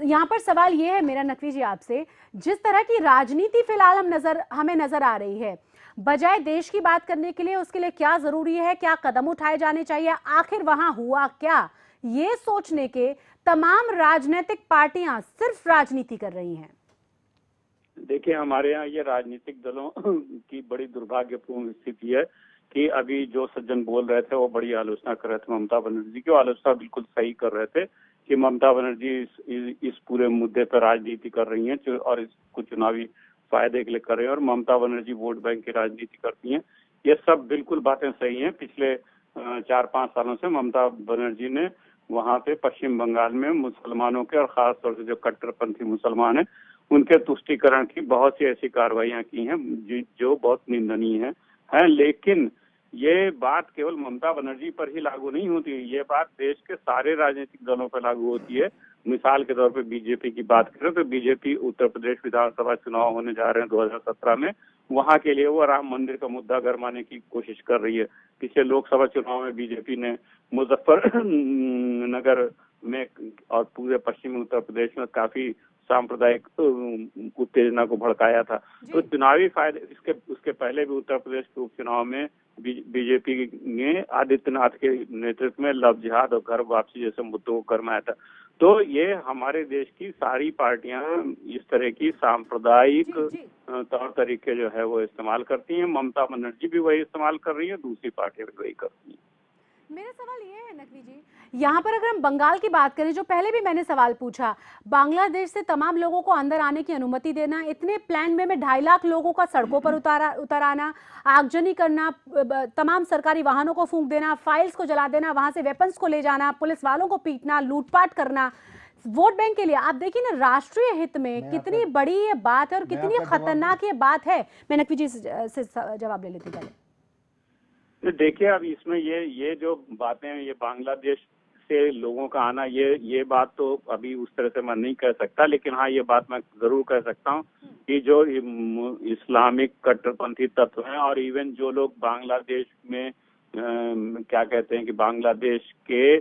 यहाँ पर सवाल ये है मेरा नकवी जी आपसे, जिस तरह की राजनीति फिलहाल हमें नजर आ रही है, बजाय देश की बात करने के लिए उसके लिए क्या जरूरी है, क्या कदम उठाए जाने चाहिए, आखिर वहां हुआ क्या, ये सोचने के तमाम राजनीतिक पार्टियां सिर्फ राजनीति कर रही हैं। देखिए, हमारे यहाँ ये राजनीतिक दलों की बड़ी दुर्भाग्यपूर्ण स्थिति है कि अभी जो सज्जन बोल रहे थे वो बड़ी आलोचना कर रहे थे ममता बनर्जी की, आलोचना बिल्कुल सही कर रहे थे कि ममता बनर्जी इस पूरे मुद्दे पर राजनीति कर रही हैं और इसको चुनावी फायदे के लिए कर रही हैं, और ममता बनर्जी वोट बैंक की राजनीति करती हैं। ये सब बिल्कुल बातें सही हैं। पिछले 4-5 सालों से ममता बनर्जी ने वहाँ पे पश्चिम बंगाल में मुसलमानों के और खास तौर से जो कट्टरपंथी मुसलमान हैं उनके तुष्टीकरण की बहुत सी ऐसी कार्रवाइयां की हैं जो बहुत निंदनीय है। लेकिन ये बात केवल ममता बनर्जी पर ही लागू नहीं होती, ये बात देश के सारे राजनीतिक दलों पर लागू होती है। मिसाल के तौर पे बीजेपी की बात करें तो बीजेपी उत्तर प्रदेश विधानसभा चुनाव होने जा रहे हैं 2017 में, वहां के लिए वो राम मंदिर का मुद्दा गरमाने की कोशिश कर रही है। पिछले लोकसभा चुनाव में बीजेपी ने मुजफ्फरनगर में और पूरे पश्चिमी उत्तर प्रदेश में काफी सांप्रदायिक उत्तेजना को भड़काया था। तो चुनावी फायदे उसके पहले भी उत्तर प्रदेश के उपचुनाव में बीजेपी ने आदित्यनाथ के नेतृत्व में लव जिहाद और घर वापसी जैसे मुद्दों को गरमाया था। तो ये हमारे देश की सारी पार्टियां इस तरह की सांप्रदायिक तौर तरीके जो है वो इस्तेमाल करती हैं। ममता बनर्जी भी वही इस्तेमाल कर रही है, दूसरी पार्टियां भी वही करती हैं। मेरा सवाल ये है नकवी जी, यहाँ पर अगर हम बंगाल की बात करें, जो पहले भी मैंने सवाल पूछा, बांग्लादेश से तमाम लोगों को अंदर आने की अनुमति देना, इतने प्लान में 2.5 लाख लोगों का सड़कों पर उतर आना, आगजनी करना, तमाम सरकारी वाहनों को फूंक देना, फाइल्स को जला देना, वहां से वेपन्स को ले जाना, पुलिस वालों को पीटना, लूटपाट करना, वोट बैंक के लिए। आप देखिए ना, राष्ट्रीय हित में कितनी बड़ी ये बात है और कितनी खतरनाक ये बात है। मैं नकवी जी से जवाब ले लेती पहले। देखिए, अब इसमें ये जो बातें हैं, ये बांग्लादेश से लोगों का आना, ये बात तो अभी उस तरह से मैं नहीं कह सकता, लेकिन हाँ ये बात मैं जरूर कह सकता हूँ कि जो इस्लामिक कट्टरपंथी तत्व हैं और इवन जो लोग बांग्लादेश में क्या कहते हैं कि बांग्लादेश के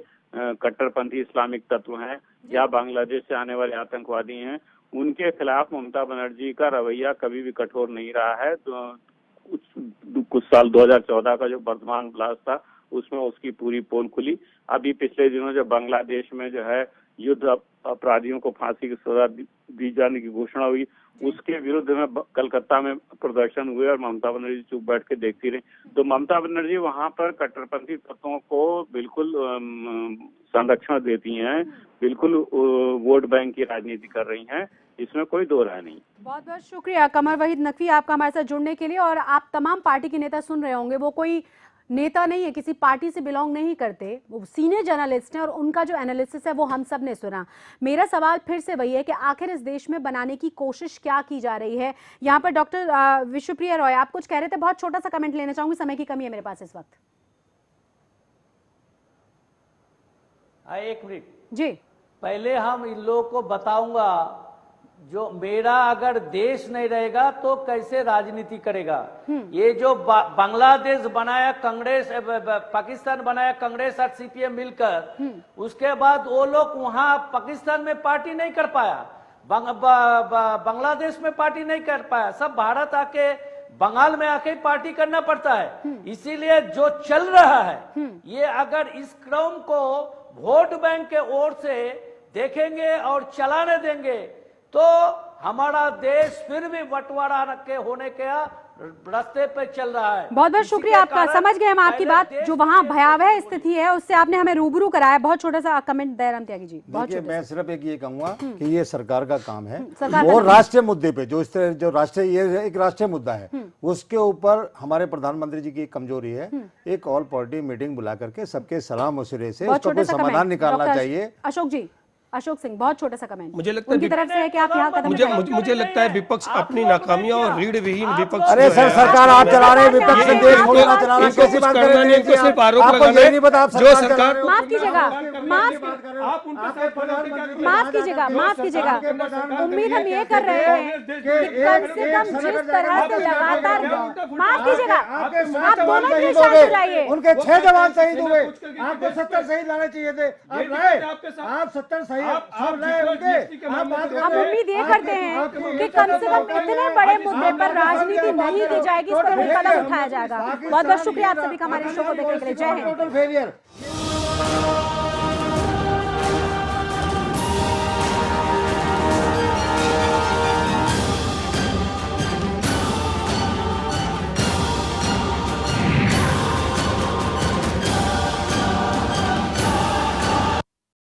कट्टरपंथी इस्लामिक तत्व हैं या बांग्लादेश से आने वाले आतंकवादी हैं, उनके खिलाफ ममता बनर्जी का रवैया कभी भी कठोर नहीं रहा है। तो कुछ साल 2014 का जो वर्धमान ब्लास्ट था उसमें उसकी पूरी पोल खुली। अभी पिछले दिनों जब बांग्लादेश में जो है युद्ध अपराधियों को फांसी की सजा दी जाने की घोषणा हुई, उसके विरुद्ध में कलकत्ता में प्रदर्शन हुए और ममता बनर्जी चुप बैठ के देखती रही। तो ममता बनर्जी वहां पर कट्टरपंथी तत्वों को बिल्कुल संरक्षण देती हैं, बिल्कुल वोट बैंक की राजनीति कर रही हैं, इसमें कोई दो राय नहीं। बहुत बहुत शुक्रिया कमर वहीद नकवी आपका हमारे साथ जुड़ने के लिए। और आप तमाम पार्टी के नेता सुन रहे होंगे, वो कोई नेता नहीं है, किसी पार्टी से बिलोंग नहीं करते, वो सीनियर जर्नलिस्ट हैं और उनका जो एनालिसिस है वो हम सब ने सुना। मेरा सवाल फिर से वही है कि आखिर इस देश में बनाने की कोशिश क्या की जा रही है। यहाँ पर डॉक्टर विश्वप्रिया रॉय आप कुछ कह रहे थे, बहुत छोटा सा कमेंट लेना चाहूंगी, समय की कमी है मेरे पास इस वक्त। एक मिनट जी, पहले हम इन लोगों को बताऊंगा, जो मेरा अगर देश नहीं रहेगा तो कैसे राजनीति करेगा। ये जो बांग्लादेश बनाया कांग्रेस, पाकिस्तान बनाया कांग्रेस और सीपीएम मिलकर, उसके बाद वो लोग वहां पाकिस्तान में पार्टी नहीं कर पाया, बांग्लादेश में पार्टी नहीं कर पाया, सब भारत आके बंगाल में आके पार्टी करना पड़ता है। इसीलिए जो चल रहा है ये अगर इस क्रम को वोट बैंक के ओर से देखेंगे और चलाने देंगे तो हमारा देश फिर भी बंटवारा के होने का रास्ते पे चल रहा है। बहुत बहुत इसी शुक्रिया के आपका, कारण समझ गए हम आपकी पहले बात। देश जो वहाँ विदेश भयावह स्थिति है उससे आपने हमें रूबरू कराया। बहुत छोटा सा कमेंट दयाराम त्यागी जी, बहुत देखिए, छोटा मैं सिर्फ एक ये कहूंगा कि ये सरकार का काम है सरकार का और काम है। राष्ट्रीय मुद्दे पे जो इस तरह जो राष्ट्रीय ये एक राष्ट्रीय मुद्दा है उसके ऊपर हमारे प्रधानमंत्री जी की एक कमजोरी है। एक ऑल पार्टी मीटिंग बुला करके सबके सलाह मशवरे से बहुत उसका छोटा कोई सा समाधान कमेंट निकालना डॉक्टर चाहिए। अशोक जी, अशोक सिंह, बहुत छोटा सा कमेंट मुझे लगता है उनकी तरफ से है कि आप यहाँ कदम मुझे उठाएं। मुझे लगता है विपक्ष अपनी नाकामियों और रीढ़ विहीन विपक्ष अरे जो सर, है, सरकार आप चला रहे हैं, विपक्ष से देश इनको- थोड़ा चलाना, इनको कैसी कुछ बात करना कर नहीं, रहे इनको सिर्फ आरोप आपको लगाना ये है। नहीं पता आप जो सरकार सरकार- चला रहे हो। माफ कीजिएगा, माफ माफ कीजिएगा, माफ कीजिएगा। उम्मीद हम ये कर रहे हैं कि कम से कम जिस तरह से लगातार, माफ कीजिएगा, आप दोनों प्लीज शांत हो जाइए। उनके 6 जवान शहीद हुए, आपको 70 शहीद लाने चाहिए थे, आप लाए, आप 70 शहीद सब लाए उनके। आप बात कर हम रहे हैं। उम्मीद ये करते हैं कि कम से कम इतने बड़े मुद्दे पर राजनीति नहीं की जाएगी, इस पर भी कदम उठाया जाएगा। बहुत बहुत शुक्रिया आप सभी का हमारे शो को देखने के लिए। जय हिंद। Total failure.